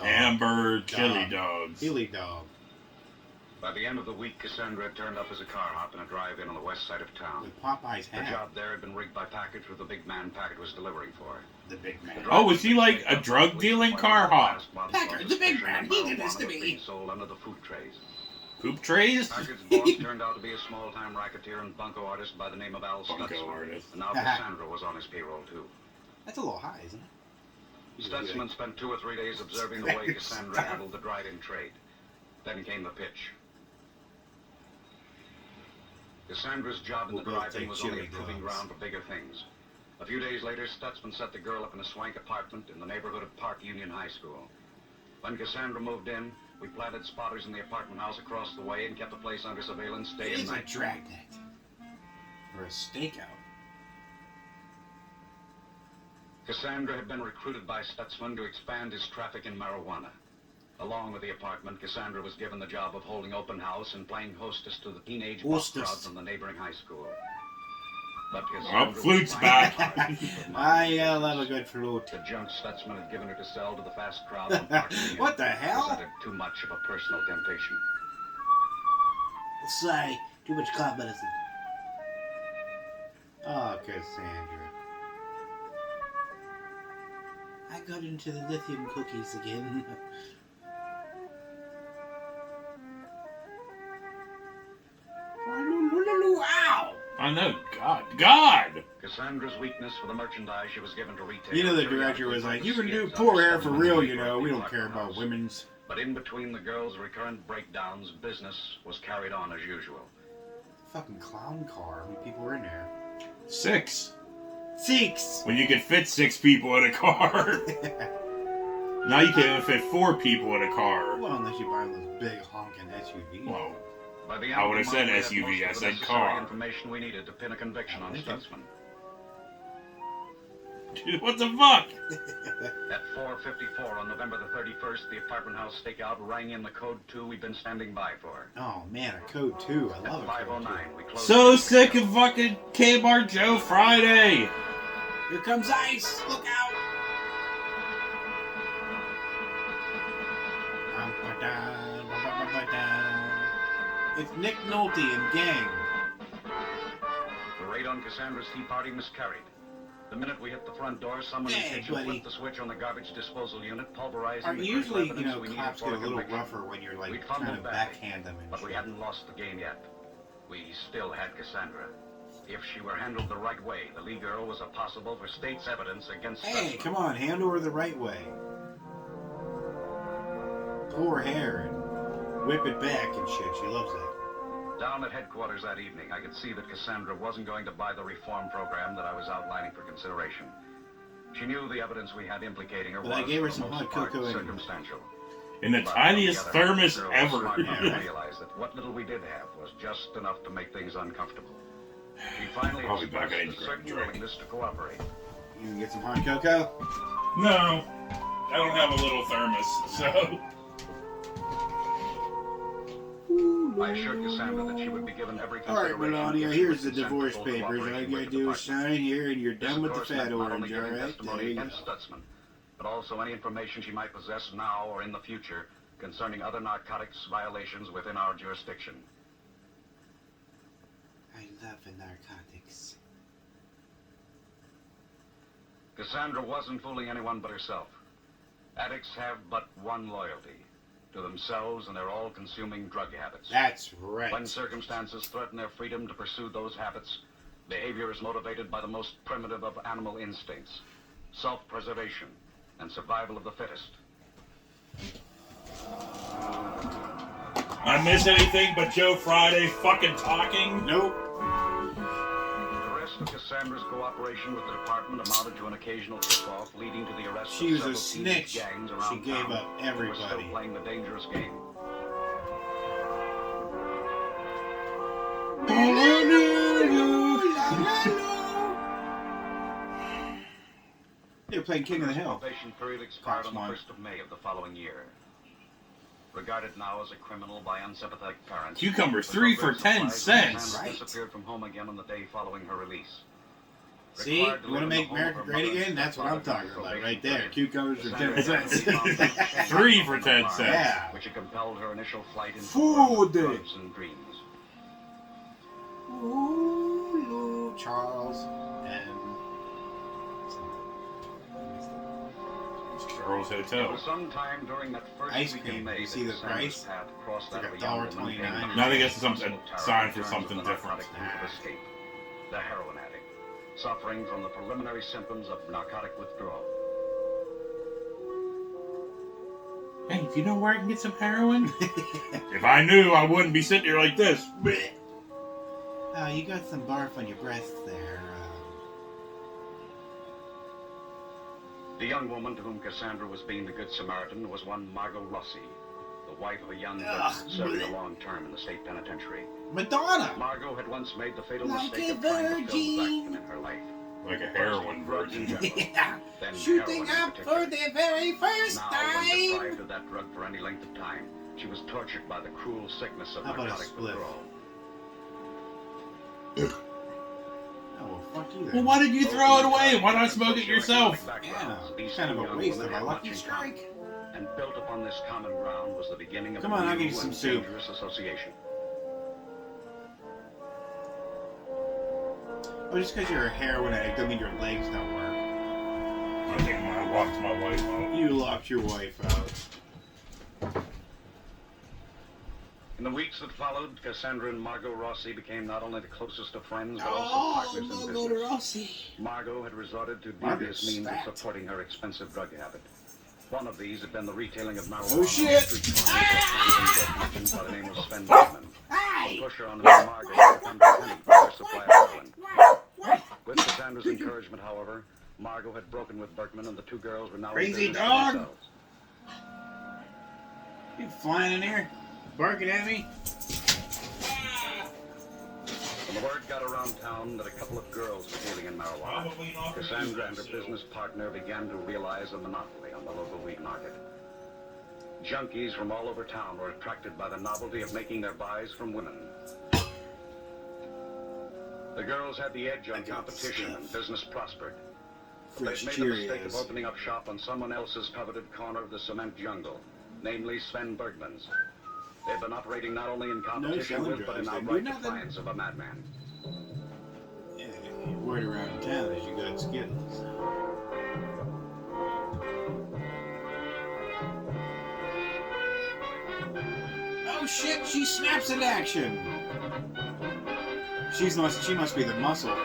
Amber chili dogs. Chili dog. By the end of the week, Cassandra had turned up as a car hop in a drive-in on the west side of town. With Popeye's hat. Her job there had been rigged by Packard for the big man Packard was delivering for her. The big man. Oh, was he like a drug-dealing car hop? Packard, the big man, he did this to me. Being sold under the food trays. Poop trays? Packard's boss turned out to be a small-time racketeer and bunco artist by the name of Al Stutzman. And now Cassandra was on his payroll, too. That's a little high, isn't it? Stutzman spent 2 or 3 days observing the way Cassandra handled the drive-in trade. Then came the pitch. Cassandra's job in the drive-in was only a proving ground for bigger things. A few days later, Stutzman set the girl up in a swank apartment in the neighborhood of Park Union High School. When Cassandra moved in, we planted spotters in the apartment house across the way and kept the place under surveillance day and night. It's a dragnet. Or a stakeout. Cassandra had been recruited by Stutzman to expand his traffic in marijuana. Along with the apartment, Cassandra was given the job of holding open house and playing hostess to the teenage pop crowd from the neighboring high school. But flute's back. I love a good flute. The junk Stutzman had given her to sell to the fast crowd on Park Union What the hell? presented too much of a personal temptation. Sorry, too much cough medicine. Oh, Cassandra. I got into the lithium cookies again. Ow! I know, God! Cassandra's weakness for the merchandise she was given to retail. You know, the director was like, you can do poor hair for real, you know. We don't care about women's. But in between the girls' recurrent breakdowns, business was carried on as usual. Fucking clown car. How many people were in there? 6. 6! When you can fit 6 people in a car. Now you can't even fit 4 people in a car. Well, unless you buy those big honking SUVs. Whoa. By the end I would of have the said month, we had SUV, I most of the said necessary car. Information we needed to pin a conviction on Stutzman. Dude, what the fuck? At 4:54 on November the 31st, the apartment house stakeout rang in the code 2 we'd been standing by for. Oh man, a code 2. I love At a code 2. 5:09, we closed. So sick of fucking Kmart Joe Friday. Here comes ice! Look out! It's Nick Nolte and gang. The raid on Cassandra's tea party miscarried. The minute we hit the front door, someone in the kitchen flipped the switch on the garbage disposal unit, pulverizing the Usually, evidence we needed cops for get a little conviction. rougher when you're like We'd trying fumbled to badly, backhand them and but we shit. hadn't lost the game yet. We still had Cassandra. If she were handled the right way, the Lee girl was a possible for state's evidence against Hey, Stutzman. come on, handle her the right way. Pull her hair and whip it back and shit. She loves that. Down at headquarters that evening, I could see that Cassandra wasn't going to buy the reform program that I was outlining for consideration. She knew the evidence we had implicating her But was, I gave her for the some most hot part, cocoa anyway. circumstantial. In the But tiniest on the other hand, thermos the girl was ever. smart enough to realize that what little we did have was just enough to make things uncomfortable. She finally I'll be back. I need expressed to a grab a certain drink. willingness to cooperate. You can get some hot cocoa? No, I don't have a little thermos, so. I assured Cassandra that she would be given every Alright, consideration. Melania, if she here's the would consent to divorce full papers. All cooperation you with gotta the do is department. sign here and you're This, done of with the course, fat meant not only orange, giving alright? There testimony you go. against Stutzman, but also any information she might possess now or in the future concerning other narcotics violations within our jurisdiction. I love the narcotics. Cassandra wasn't fooling anyone but herself. Addicts have but one loyalty, to themselves and their all-consuming drug habits. That's right. When circumstances threaten their freedom to pursue those habits, behavior is motivated by the most primitive of animal instincts, self-preservation and survival of the fittest. I miss anything but Joe Friday fucking talking? Nope. The rest of Cassandra's cooperation with the department amounted to an occasional tip-off leading to the arrest She of was a several teenage snitch. gangs around She gave town up who were still everybody. playing the dangerous game. They were playing King of the Hill. Probation period expired on the Cops 1st of May of the following year. Regarded now as a criminal by unsympathetic parents. Cucumbers, the 3 for progress 10 supplies cents. Cassandra disappeared from home again on the day following her release. See, Required you want to live in make the home of America her great mother again? and That's what I'm stepfather talking during about the right probation there. period. Cucumbers for Cassandra 10 cents. found no shame 3 for in 10 the cents. Yeah. which had compelled her initial flight into Food. drugs and dreams. Ooh, Charles and Charles It Hotel. was sometime during that first Ice week cream. in May You see that the Cassandra's price? path crossed It's that like of a young woman $1.29. named Now they get some Possible terror sign in for terms something of the different. narcotic route of escape. The heroin addict, suffering from the preliminary symptoms of narcotic withdrawal. Hey, do you know where I can get some heroin? If I knew, I wouldn't be sitting here like this. you got some barf on your breast there. The young woman to whom Cassandra was being the Good Samaritan was one Margot Rossi, the wife of a young virgin serving a long term in the state penitentiary. Madonna! Margot had once made the fatal Like mistake a of trying to fill the virgin. vacuum in her life. Like a heroin Drugs in virgin. general, Yeah. then Shooting heroin in up particular. for the very first Now, when time. deprived of that drug for any length of time, she was tortured by the cruel sickness of How about a narcotic split? withdrawal. Oh, well, fuck you then. Well, why did you throw it away? Why not smoke it yourself? Yeah, These kind of two a young waste women of a had lucky much in common. strike. And built upon this common ground was the beginning of Come a on, I'll new give you some and soup. dangerous association. Oh, just because you're a heroin addict don't mean your legs don't work. I think I locked my wife out. You locked your wife out. In the weeks that followed, Cassandra and Margot Rossi became not only the closest of friends, but Oh, also partners in business. Rossi. Margot had resorted to Margaret's devious means of fat. supporting her expensive drug habit. One of these had been the retailing of marijuana. Oh, shit. on street corners by the name of Sven Bergman. A pusher on whom Margot had become dependent for her supply of heroin. With Cassandra's encouragement, however, Margot had broken with Bergman, and the two girls were now in Crazy business for dog. themselves. You flying in here? Barking at me? When the word got around town that a couple of girls were dealing in marijuana, Cassandra and her business partner began to realize a monopoly on the local weed market. Junkies from all over town were attracted by the novelty of making their buys from women. The girls had the edge on competition and business prospered. But Fresh they'd made the mistake of Cheerios. opening up shop on someone else's coveted corner of the cement jungle, namely Sven Bergman's. They'd been operating not only in competition with, but in outright defiance of a madman. Yeah, word around town is you got Skittles. Oh shit, she snaps in action! She must be the muscle.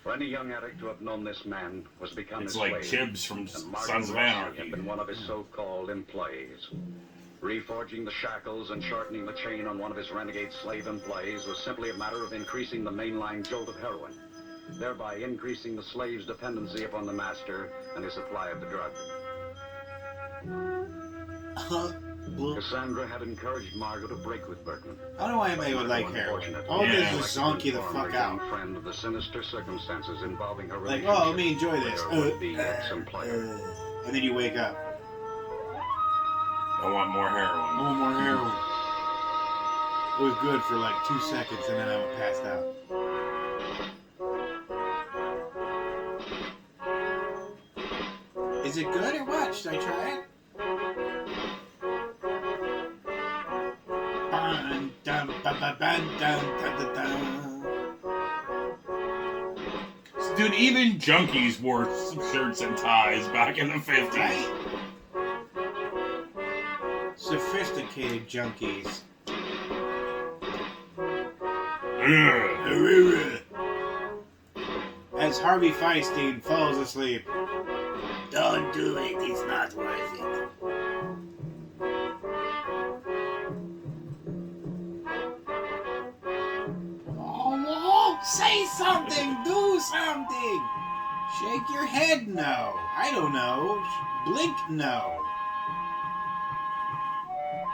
For any young addict to have known this man was become It's his like slave, Chibs from and Margot Sons of Rossi Anarchy. had been one of his so-called employees. Reforging the shackles and shortening the chain on one of his renegade slave employees was simply a matter of increasing the mainline jolt of heroin, thereby increasing the slave's dependency upon the master and his supply of the drug. Cassandra had encouraged Margot to break with Berkman. I don't know why anybody would like heroin. All it is zonky the fuck out. Friend of the sinister circumstances involving her Like, relationship. oh, let me enjoy this. And then you wake up. I want more heroin. I want more heroin. It was good for like 2 seconds and then I passed out. Is it good or what? Should I try it? Dude, even junkies wore shirts and ties back in the 50s. Right? Sophisticated junkies. As Harvey Feinstein falls asleep. Don't do it, it's not worth it. Oh, say something, do something. Shake your head no. I don't know. Blink no.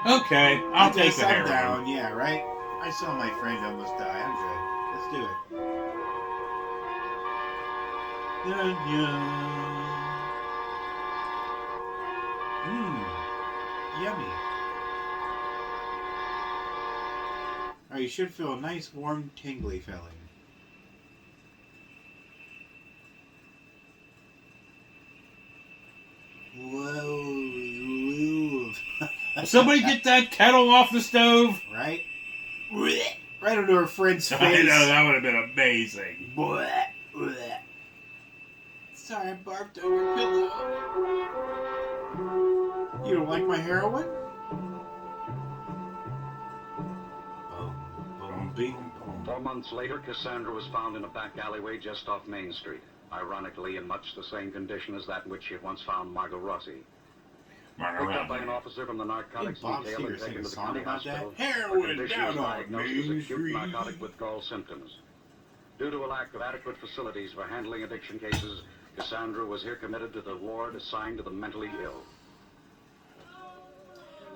Okay, I'll take the heroin. Down, yeah, right? I saw my friend almost die. I'm good. Let's do it. Yummy. Oh, you should feel a nice, warm, tingly feeling. Whoa. Somebody get that kettle off the stove. Right? Right under her friend's face. I know, that would have been amazing. Sorry, I barfed over a pillow. You don't like my heroin? 4 months later, Cassandra was found in a back alleyway just off Main Street, ironically in much the same condition as that in which she had once found Margot Rossi. Picked up by an officer from the narcotics detail and taken to the county hospital. Heroin Condition down was on diagnosed as Main acute Street. narcotic withdrawal symptoms. Due to a lack of adequate facilities for handling addiction cases, Cassandra was here committed to the ward assigned to the mentally ill.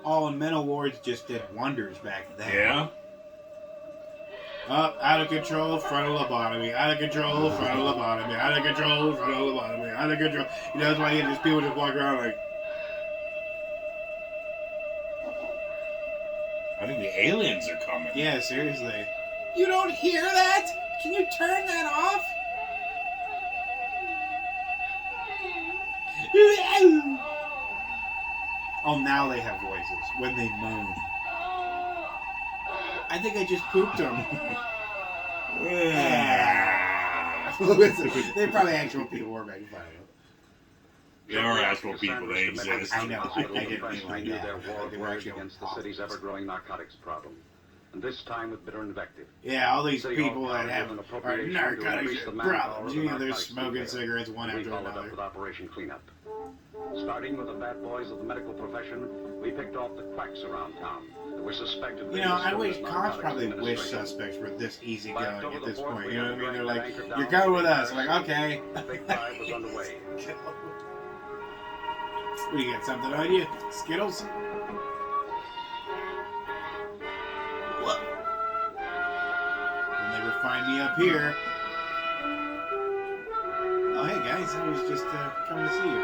Oh, and mental wards just did wonders back then. Yeah? Up, out of control, frontal lobotomy. Out of control, frontal lobotomy. Out of control, frontal lobotomy. Out of control. You know, that's why you just people just walk around like... I think the aliens are coming. Yeah, seriously. You don't hear that? Can you turn that off? Oh, now they have voices when they moan. I think I just pooped them. They're probably actual people we're making fun of. They are actual people. They exist. I know. I didn't I realize knew that. their war They were was actual against the city's ever-growing narcotics problem, and this time with bitter invective. Yeah, all these City people Hall that have found an are appropriation to narcotics increase the manpower problems. of You the know, they're narcotics smoking detail. cigarettes one We after followed up another. with Operation Cleanup. Starting with the bad boys of the medical profession, we picked off the quacks around town that were suspected. You know, I wish cops probably wish suspects were this easygoing at this point. You know what I mean? They're like, "You're going with us." I'm like, okay. The big dive was underway. What, do you got something on you? Skittles? What? You'll never find me up here. Oh, hey guys, I was just coming to see you.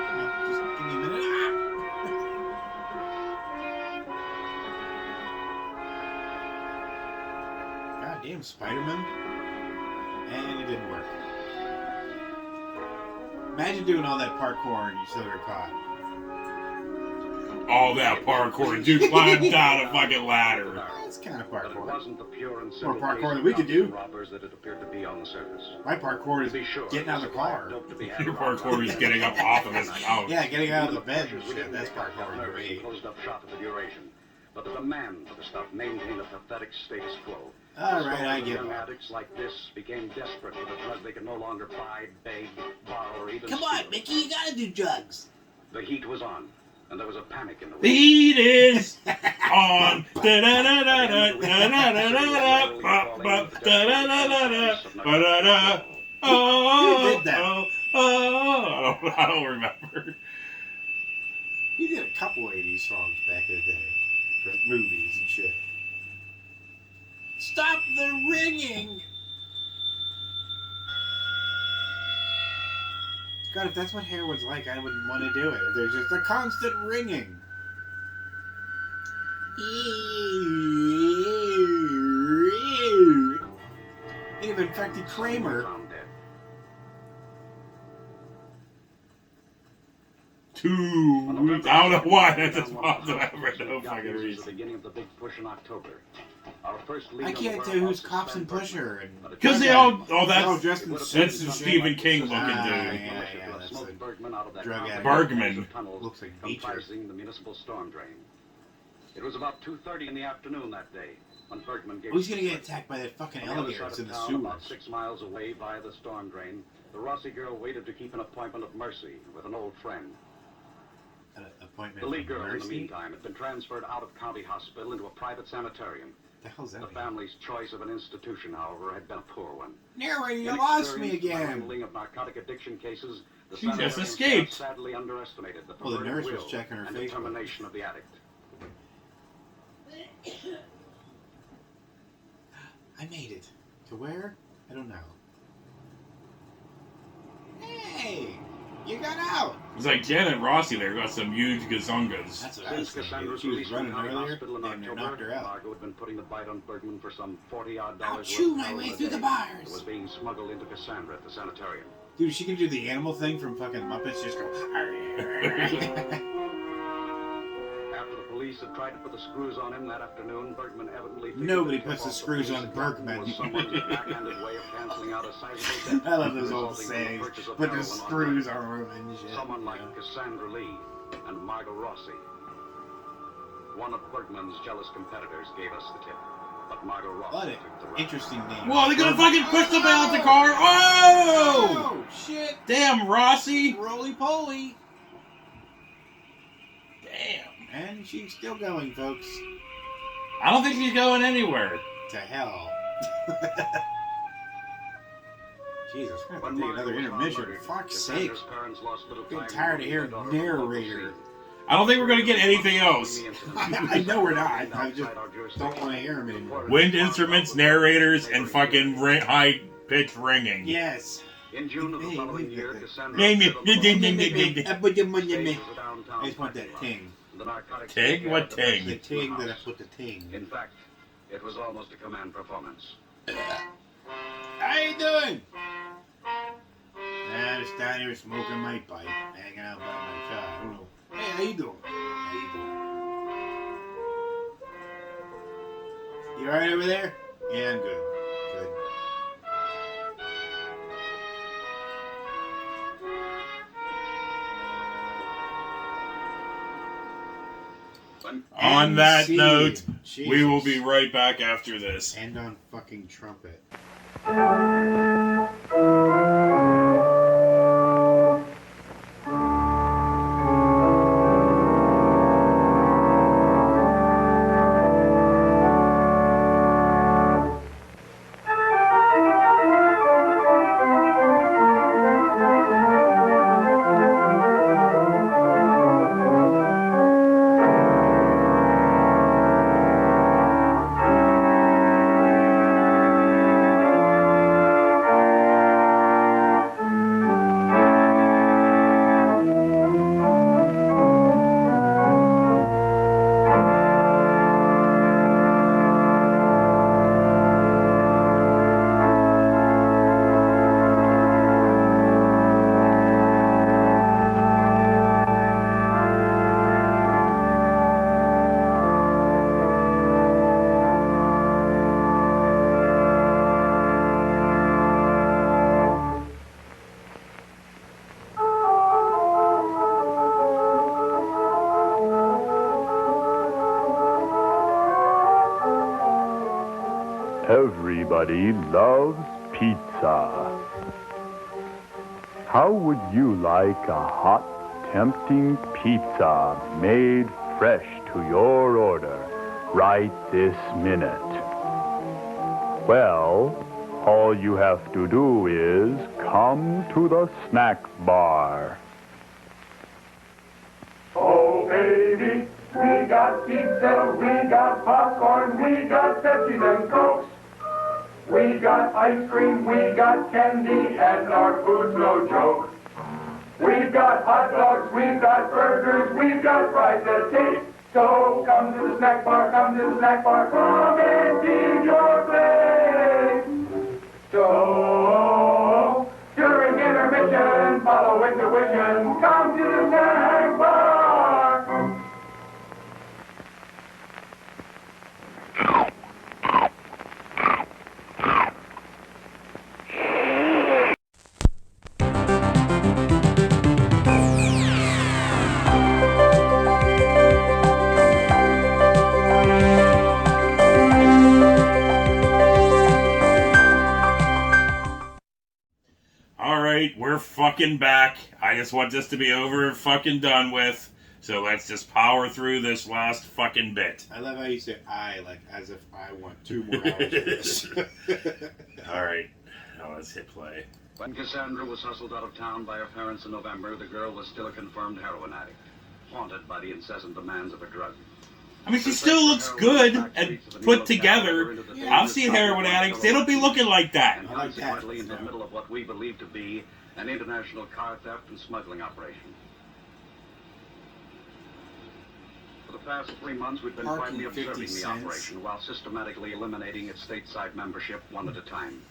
Just give me a minute. Damn Spider-Man. And it didn't work. Imagine doing all that parkour and you still get caught. All that parkour, dude climbed down a fucking ladder. That's kind of parkour. It wasn't the pure and More simple parkour case than we of could do. robbers that it appeared to be on the surface. My parkour is To be sure, getting out of the car. Your parkour is getting up off of his couch. Yeah, getting out of the bed and shit. That's parkour. Nervous and closed up shop for the duration. But the demand for the stuff maintained a pathetic status quo. All right, I Stories of get young it. addicts like this became desperate for the drug they could no longer buy, beg, borrow, or even Come steal. on, Mickey, you gotta do drugs. The heat was on, and there was a panic in the The heat is on. Who did that? I don't remember. He did a couple 80s songs back in the day for movies and shit. Stop the ringing! God, if that's what heroin's like, I wouldn't want to do it. If there's just a constant ringing. They'd have infected Kramer. found dead. I don't know why that's a spot that I read no fucking The reason. beginning of the big push in October. Our first lead I on the can't tell whereabouts who's of Cops Stan and Bergman. Pusher. And Because they all, oh, they're all that's dressed in that's suits the and shit. Stephen King looking Ah, dude. yeah, that's Smoked the Bergman out of that drug complex addict. Bergman. of tunnels Looks like Beecher. comprising the municipal storm drain. It was about 2:30 in the afternoon that day when Bergman gave. Who's gonna get attacked by that fucking On the other alligator side that's of in the town, about sewers? 6 miles away by the storm drain, the Rossi girl waited to keep an appointment of mercy with an old friend. An appointment The lead for girl, in the Mercy? meantime, had been transferred out of county hospital into a private sanitarium. The hell's that The mean? family's choice of an institution, however, had been a poor one. Narrator, you lost me Inexperienced in the again. handling of narcotic addiction cases, the She just sanitarium escaped. staff sadly underestimated the Well, the perverted nurse was will checking her and Facebook. determination of the addict. I made it. To where? I don't know. Hey! You got out! It's like Janet Rossi there got some huge gazungas. That's what I was Since thinking. Cassandra's She was release from running county earlier, hospital in and they knocked her October, out. Margot had been putting the bite on Bergman for some $40-odd I'll worth chew of my heroin way a through the day. bars. It was being smuggled into Cassandra at the sanitarium. Dude, she can do the animal thing from fucking Muppets. Just go. After the police had tried to put the screws on him that afternoon, Bergman evidently figured Nobody that puts the off screws police on had gotten Bergman. was someone's backhanded way of canceling out a sizable debt, I love those old resulting in the sayings. purchase of Put the heroin on screws credit. on them and shit. Someone like you know? Cassandra Lee and Margot Rossi. One of Bergman's jealous competitors gave us the tip, but Margot Rossi What took the an rap. interesting name. Whoa, they're gonna fucking push the out the car. Oh! Oh, shit. Damn, Rossi. Roly-poly. Damn. And she's still going, folks. I don't think she's going anywhere. To hell. Jesus, we're When gonna take Margot another was intermission. murdered, For fuck's sake. Cassandra's parents lost little I'm getting time tired of moving hearing their daughter from the local narrator. scene. I don't think we're gonna get anything else. I know we're not. I just don't want to hear him anymore. Wind instruments, narrators, and fucking high-pitched ringing. Yes. In June of the following year, Cassandra Name it. appeared on the I I just want that ting. Ting? What ting? The ting that I put the ting. In fact, it was almost a command performance. How you doing? I just down here smoking my pipe, hanging out by my car. I don't know. Hey, how you doing? How you doing? You alright over there? Yeah, I'm good. Good. On that scene. note, Jesus. we will be right back after this. And on fucking trumpet. Everybody loves pizza. How would you like a hot, tempting pizza made fresh to your order right this minute? Well, all you have to do is come to the snack bar. Oh, baby, we got pizza, we got popcorn, we got Pepsis and Cokes. We got ice cream, we got candy, and our food's no joke. We've got hot dogs, we've got burgers, we've got fries that taste. So come to the snack bar, come to the snack bar, come and feed your place. So, during intermission, follow intuition, come to the snack bar. Alright, we're fucking back. I just want this to be over and fucking done with. So let's just power through this last fucking bit. I love how you say I, like as if I want 2 more hours of this. Alright, now let's hit play. When Cassandra was hustled out of town by her parents in November, the girl was still a confirmed heroin addict, haunted by the incessant demands of her drug. I mean, she still looks good and put together. I've seen heroin addicts. They don't be looking like that. And consequently into the middle of what we believe to be an international car theft and smuggling operation. For the past 3 months, we've been quietly observing the operation while systematically eliminating its stateside membership one at a time.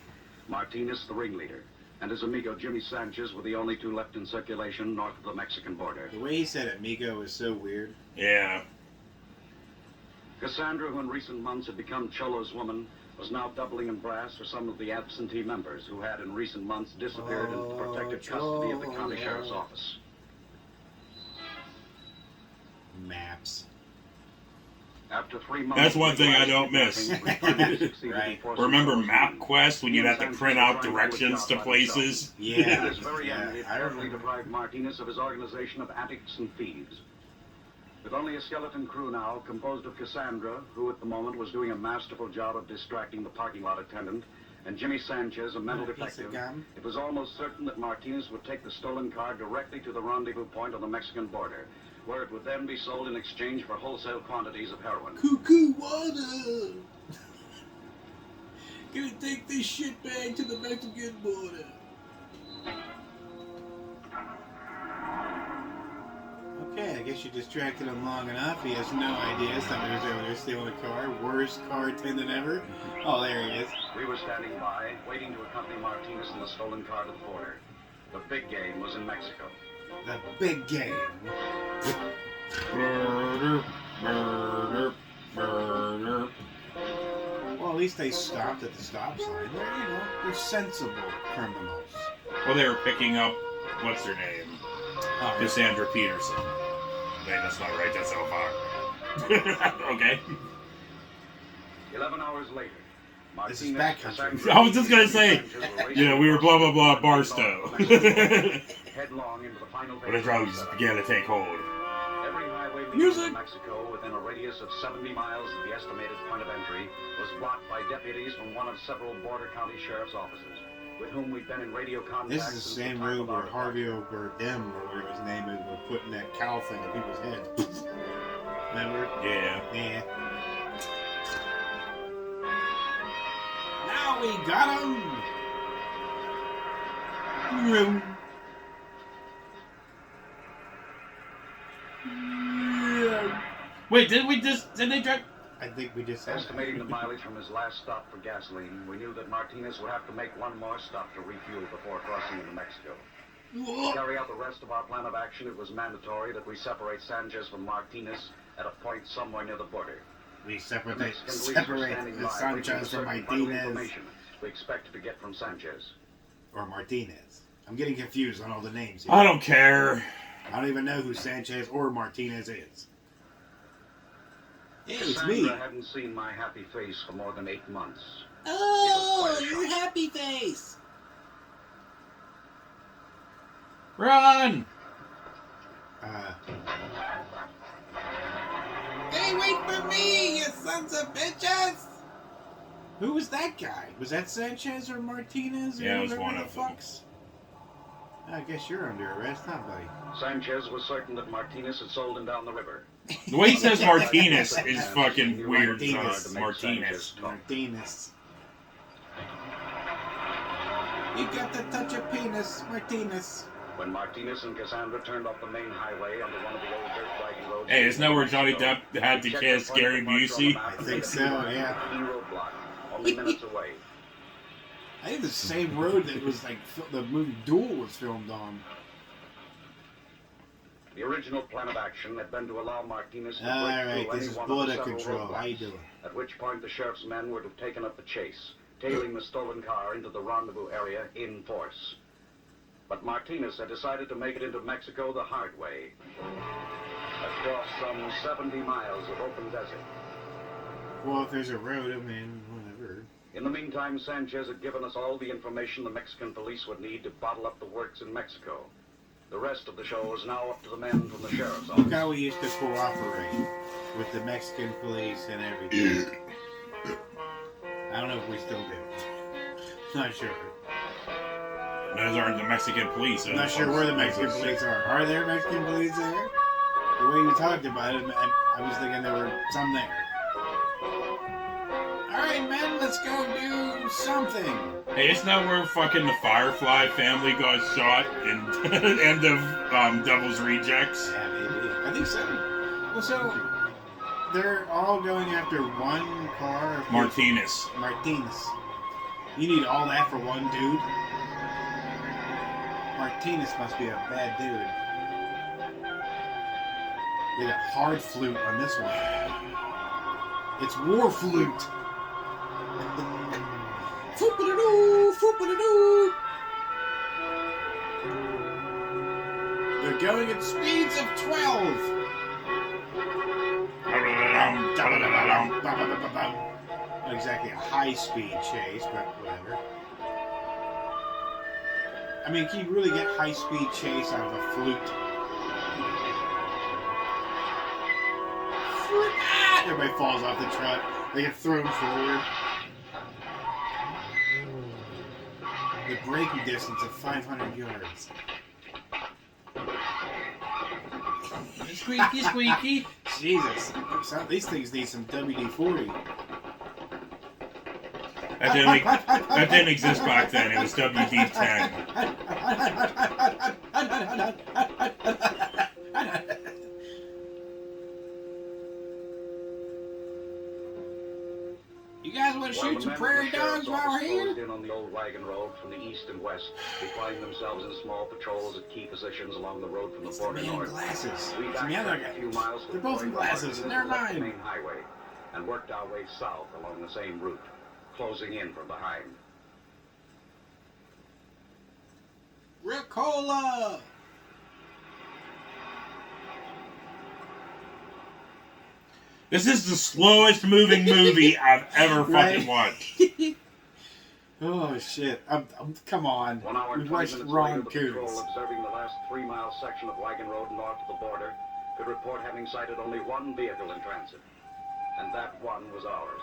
Martinez, the ringleader, and his amigo Jimmy Sanchez were the only 2 left in circulation north of the Mexican border. The way he said amigo is so weird. Yeah. Cassandra, who in recent months had become Cholo's woman, was now doubling in brass for some of the absentee members who had in recent months disappeared into the protective custody of the county sheriff's office. Maps. After 3 months, That's one thing I don't miss. Right. Remember MapQuest when you'd have to print out directions to places? Yeah. This very end, it carefully deprived Martinez of his organization of addicts and thieves. With only a skeleton crew now, composed of Cassandra, who at the moment was doing a masterful job of distracting the parking lot attendant, and Jimmy Sanchez, a mental detective, it was almost certain that Martinez would take the stolen car directly to the rendezvous point on the Mexican border, where it would then be sold in exchange for wholesale quantities of heroin. Cuckoo water! Gonna take this shit bag to the Mexican border. Okay, I guess you distracted him long enough. He has no idea somebody's over there stealing a car. Worst car attendant ever. Oh, there he is. We were standing by, waiting to accompany Martinez in the stolen car to the border. The big game was in Mexico. The big game. Well, at least they stopped at the stop sign. They're sensible criminals. Well, they were picking up, what's her name? Cassandra Peterson. Wait, that's not right. That's Elvira. Okay. 11 hours later, this is backcountry. I was just gonna say, we were blah blah blah Barstow. Headlong into the final when the drugs began to take hold. Every highway leading to Mexico within a radius of 70 miles of the estimated point of entry was blocked by deputies from one of several border county sheriff's offices, with whom we've been in radio contact. This is the same room where Harvey Bardem, or whatever his name is, were putting that cow thing in people's heads. Remember? Yeah. Yeah. Now we got him! Wait, did they drive? I think we just estimating the mileage from his last stop for gasoline, we knew that Martinez would have to make one more stop to refuel before crossing into Mexico. To carry out the rest of our plan of action, it was mandatory that we separate Sanchez from Martinez at a point somewhere near the border. We separate Sanchez from Martinez. We expect to get from Sanchez. Or Martinez. I'm getting confused on all the names here. I don't care. I don't even know who Sanchez or Martinez is. Hey, it's Cassandra me. hadn't seen my happy face for more than 8 months. Oh, your happy face. Run! Hey, wait for me, you sons of bitches! Who was that guy? Was that Sanchez or Martinez? Yeah, or it was one whoever of the them. fucks? I guess you're under arrest, huh, buddy? Sanchez was certain that Martinez had sold him down the river. The way he says Martinez is fucking weird. Martinez. Martinez. Martinez. You got the touch of penis, Martinez. When Martinez and Cassandra turned off the main highway onto one of the old dirt wagon roads... Hey, isn't that where Johnny Depp had to kiss Gary Busey? I think so, yeah. Roadblock, only minutes away. I think the same road that was like the movie Duel was filmed on. The original plan of action had been to allow Martinez to All break right, through this any is one of the border several control. How you roadblocks, doing? at which point the sheriff's men would have taken up the chase, tailing the stolen car into the rendezvous area in force. But Martinez had decided to make it into Mexico the hard way, across some 70 miles of open desert. Well, if there's a road, I mean, whatever. In the meantime, Sanchez had given us all the information the Mexican police would need to bottle up the works in Mexico. The rest of the show is now up to the men from the sheriff's office. Look how we used to cooperate with the Mexican police and everything. I don't know if we still do. Not sure. Those aren't the Mexican police. I'm not sure where the Mexican police are. Are there Mexican police there? The way you talked about it, I was thinking there were some there. Alright, men, let's go do something. Hey, isn't that where fucking the Firefly family got shot in end of Devil's Rejects? Yeah, maybe. I think so. Well, so they're all going after one car. Martinez. Martinez. You need all that for one dude? Martinez must be a bad dude. They got hard flute on this one. It's war flute. Foop-a-da-doo, foop-a-da-doo. They're going at speeds of 12. Not exactly a high-speed chase, but whatever. I mean, can you really get high-speed chase out of a flute? Everybody falls off the truck. They get thrown forward. The braking distance of 500 yards. Squeaky, squeaky. Jesus. These things need some WD-40. That didn't exist back then. It was WD-10. You guys want to shoot some prairie dogs while we're here? In on the old wagon road from the east and west, deploying themselves in small patrols at key positions along the road from the border north. Glasses. We It's the other backtracked guy. a few miles to They're both in the glasses. Never left mind. main highway and worked our way south along the same route, closing in from behind. Ricola! This is the slowest moving movie I've ever fucking watched. Oh shit! Come on. 1 hour, We 20 watched minutes Ron later, the patrol Coons. observing the last 3-mile section of wagon road north of the border could report having sighted only one vehicle in transit, and that one was ours.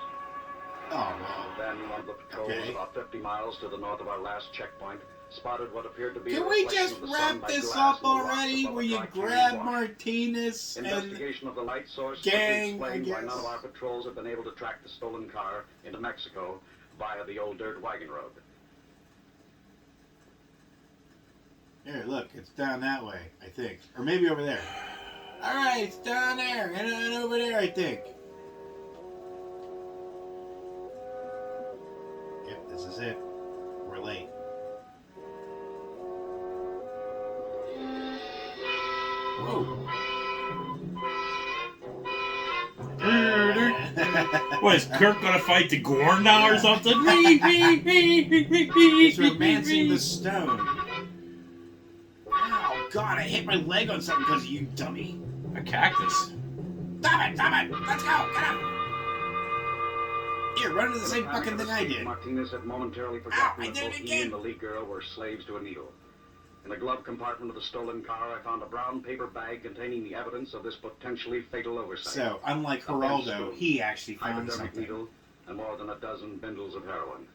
Oh well. Then one of the patrols, Okay. about 50 miles to the north of our last checkpoint, spotted what appeared to be Can a we reflection just of the sun wrap by this glass up in the rocks already? above Will a you dry canyon grab wash. Martinez and Investigation of the light source gang, quickly I explained why guess? none of our patrols had been able to track the stolen car into Mexico via the old dirt wagon road. Here, look, it's down that way, I think. Or maybe over there. Alright, it's down there, and over there, I think. Yep, this is it. We're late. Whoa. What, is Kirk gonna fight the Gore now or something? He's romancing the stone. Oh, God, I hit my leg on something because of you, dummy. A cactus. Stop it! Let's go! Get up! Here, run into the same fucking thing I did. Martinez had momentarily I forgotten that did it both he again. and the lead girl were slaves to a needle. In the glove compartment of the stolen car, I found a brown paper bag containing the evidence of this potentially fatal oversight. So, unlike Geraldo, he actually found hypodermic something. needle, and more than a dozen bundles of heroin.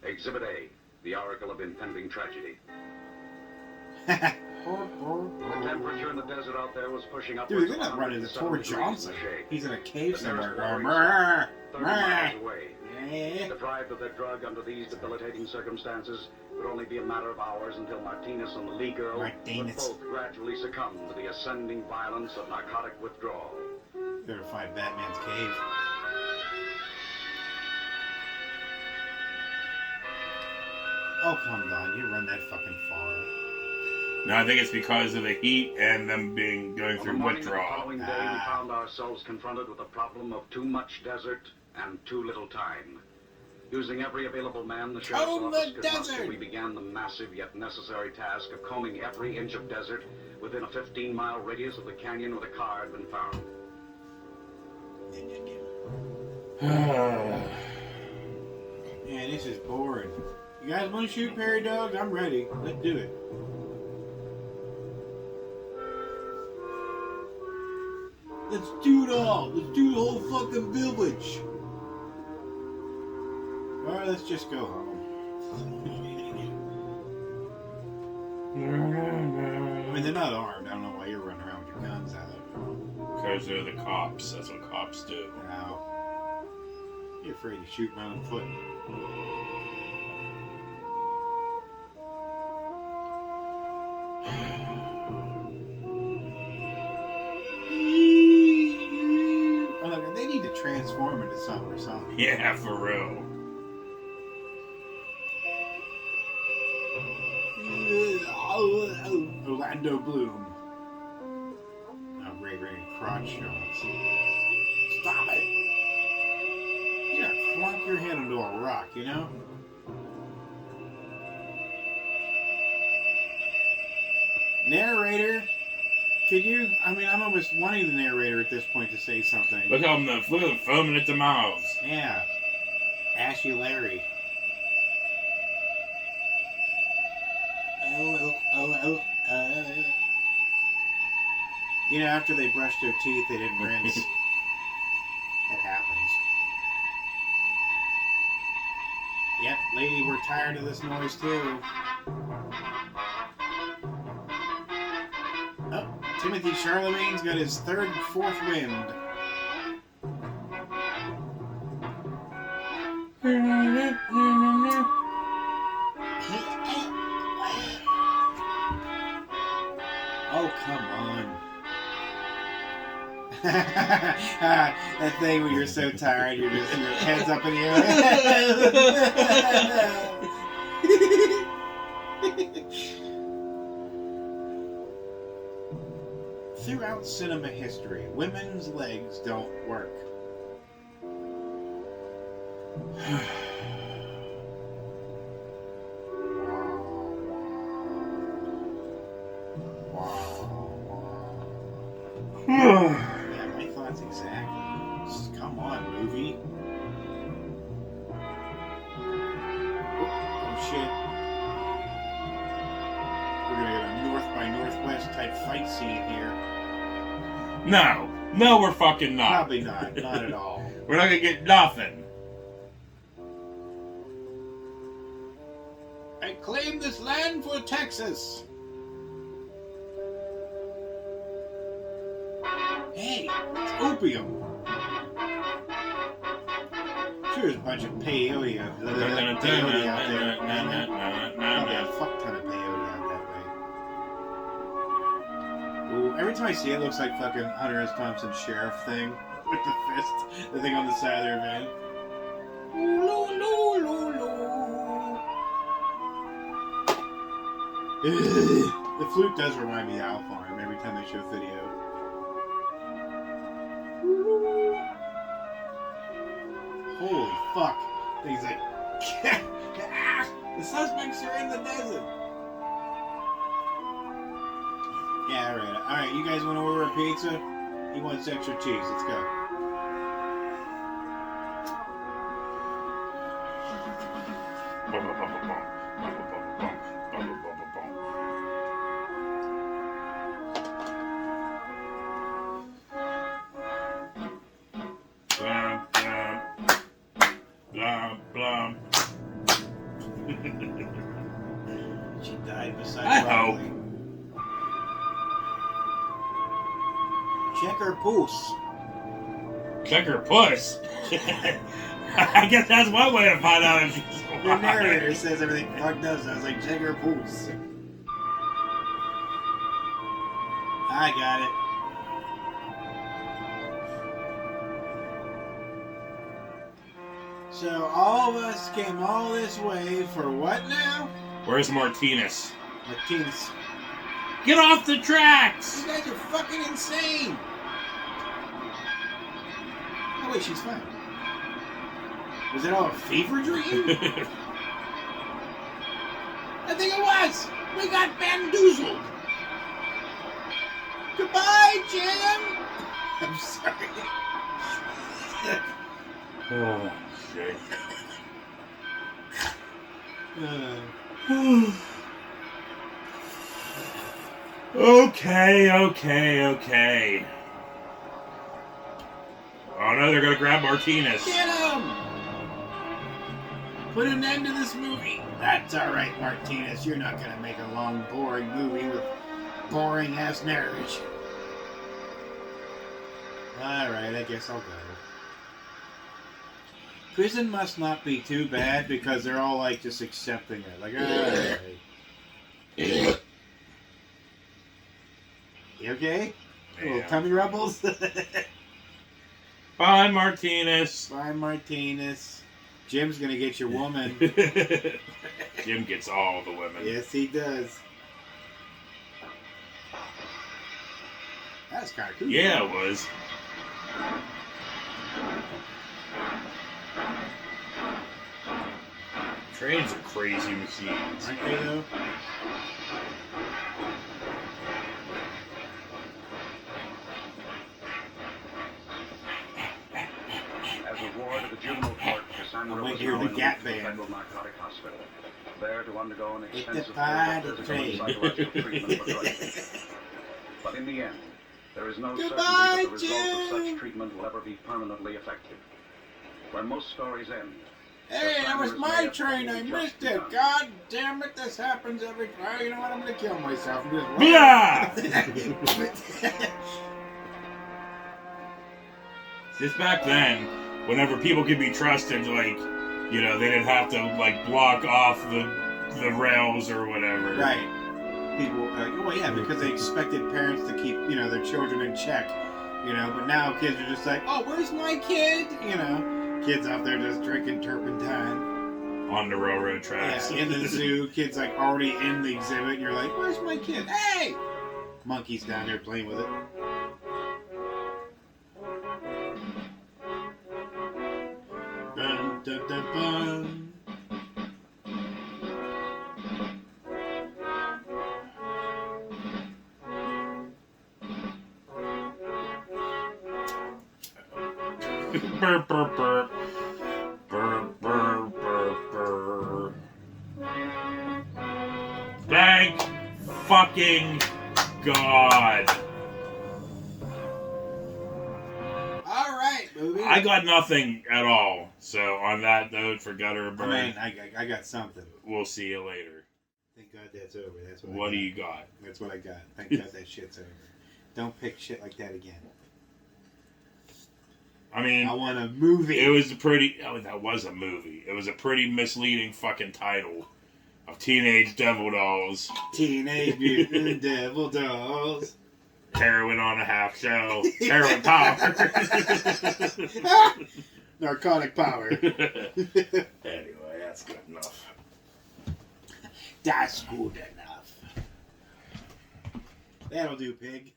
Exhibit A, the oracle of impending tragedy. The temperature in the desert out there was pushing up. Dude, they're not running into Tor Johnson. He's in a cave somewhere. 30 miles away. Deprived of their drug under these debilitating circumstances, it would only be a matter of hours until Martinez and the Lee girl would both gradually succumb to the ascending violence of narcotic withdrawal. Better find Batman's cave. Oh, come on, you run that fucking far. No, I think it's because of the heat and them going through withdrawal. The following day, we found ourselves confronted with the problem of too much desert and too little time. Using every available man the sheriff's office could muster, we began the massive yet necessary task of combing every inch of desert within a 15-mile radius of the canyon where the car had been found. Man, this is boring. You guys want to shoot prairie dogs? I'm ready. Let's do it. Let's do it all. Let's do the whole fucking village. Alright, let's just go home. I mean, they're not armed. I don't know why you're running around with your guns out. Because they're the cops. That's what cops do. Now, you're afraid to shoot my own foot. Oh, look, they need to transform into something or something. Yeah, for real. Orlando Bloom. Oh, great, crotch shots. Stop it! You're gonna clunk your head into a rock, you know? Narrator, could you? I mean, I'm almost wanting the narrator at this point to say something. Look at them foaming at the mouths. Yeah. Ashy Larry. You know, after they brushed their teeth, they didn't rinse. That happens. Yep, lady, we're tired of this noise too. Oh, Timothy Charlemagne's got his fourth wind. Oh, come on. That thing where you're so tired, your head's up in the air. Throughout cinema history, women's legs don't work. Yeah, my thoughts exactly. Just, come on, movie. Oh shit. We're gonna get a North by Northwest type fight scene here. No, we're fucking not. Probably not. Not at all. We're not gonna get nothing. I claim this land for Texas. Hey, it's opium. Sure, there's a bunch of peyote out there. Probably a fuck ton of peyote out that way. Ooh, every time I see it, it looks like fucking Hunter S. Thompson's sheriff thing with the fist, the thing on the side of their van. The flute does remind me of Owl Farm every time they show video. Holy fuck. He's like, the suspects are in the desert. Yeah, alright, you guys want to order a pizza? He wants extra cheese, let's go. She died beside I Riley. Check her pulse. Check her puss. I guess that's one way to find out if she's alive. The narrator says everything fuck does. I was like, check her pulse. I got it. So all of us came all this way for what now? Where's Martinez? Martinez. Get off the tracks! You guys are fucking insane! Oh wait, she's fine. Was it all a fever dream? I think it was! We got bamboozled! Goodbye, Jim! I'm sorry. Oh, shit. Okay. Oh no, they're gonna grab Martinez. Get him! Put an end to this movie. That's alright, Martinez. You're not gonna make a long, boring movie with boring-ass narration. Alright, I guess I'll go. Prison must not be too bad because they're all like just accepting it. Like, alright. You okay? Little tummy rubbles? Bye, Martinez. Bye, Martinez. Jim's gonna get your woman. Jim gets all the women. Yes, he does. That's kind of cool. Yeah, it was. Trains are crazy machines. Aren't they, though? As a ward of the juvenile court, Cassandra was hear the going Gap to the Band. Federal Narcotic Hospital, there to undergo an Hit the extensive pie, physical the and train. psychological treatment for drug addiction. But in the end, there is no Goodbye, certainty that the result of Jim. such treatment will ever be permanently effective. Where most stories end, Hey, that was my train. I missed it. God damn it. This happens every time. You know what? I'm going to kill myself. I'm just Yeah! Just back then, whenever people could be trusted, like, you know, they didn't have to, like, block off the rails or whatever. Right. People were like, oh, yeah, because they expected parents to keep, you know, their children in check. You know, but now kids are just like, oh, where's my kid? You know. Kids out there just drinking turpentine. On the railroad tracks. Yeah, in the zoo, kids like already in the exhibit, and you're like, where's my kid? Hey! Monkey's down there playing with it. Dun, dun, dun, dun. Burr, burr, burr. Burr, burr, burr, burr. Thank fucking God. Alright, movie. I got nothing at all. So on that note, for Gutter Bird, I got something. we'll see you later. Thank God that's over. That's What do you got? That's what I got. Thank God that shit's over. Don't pick shit like that again. I mean, I want a movie. It was a pretty. Oh, that was a movie. It was a pretty misleading fucking title of Teenage Devil Dolls. Teenage Mutant Devil Dolls. Heroin on a half shell. Heroin power. Narcotic power. Anyway, that's good enough. That's good enough. That'll do, pig.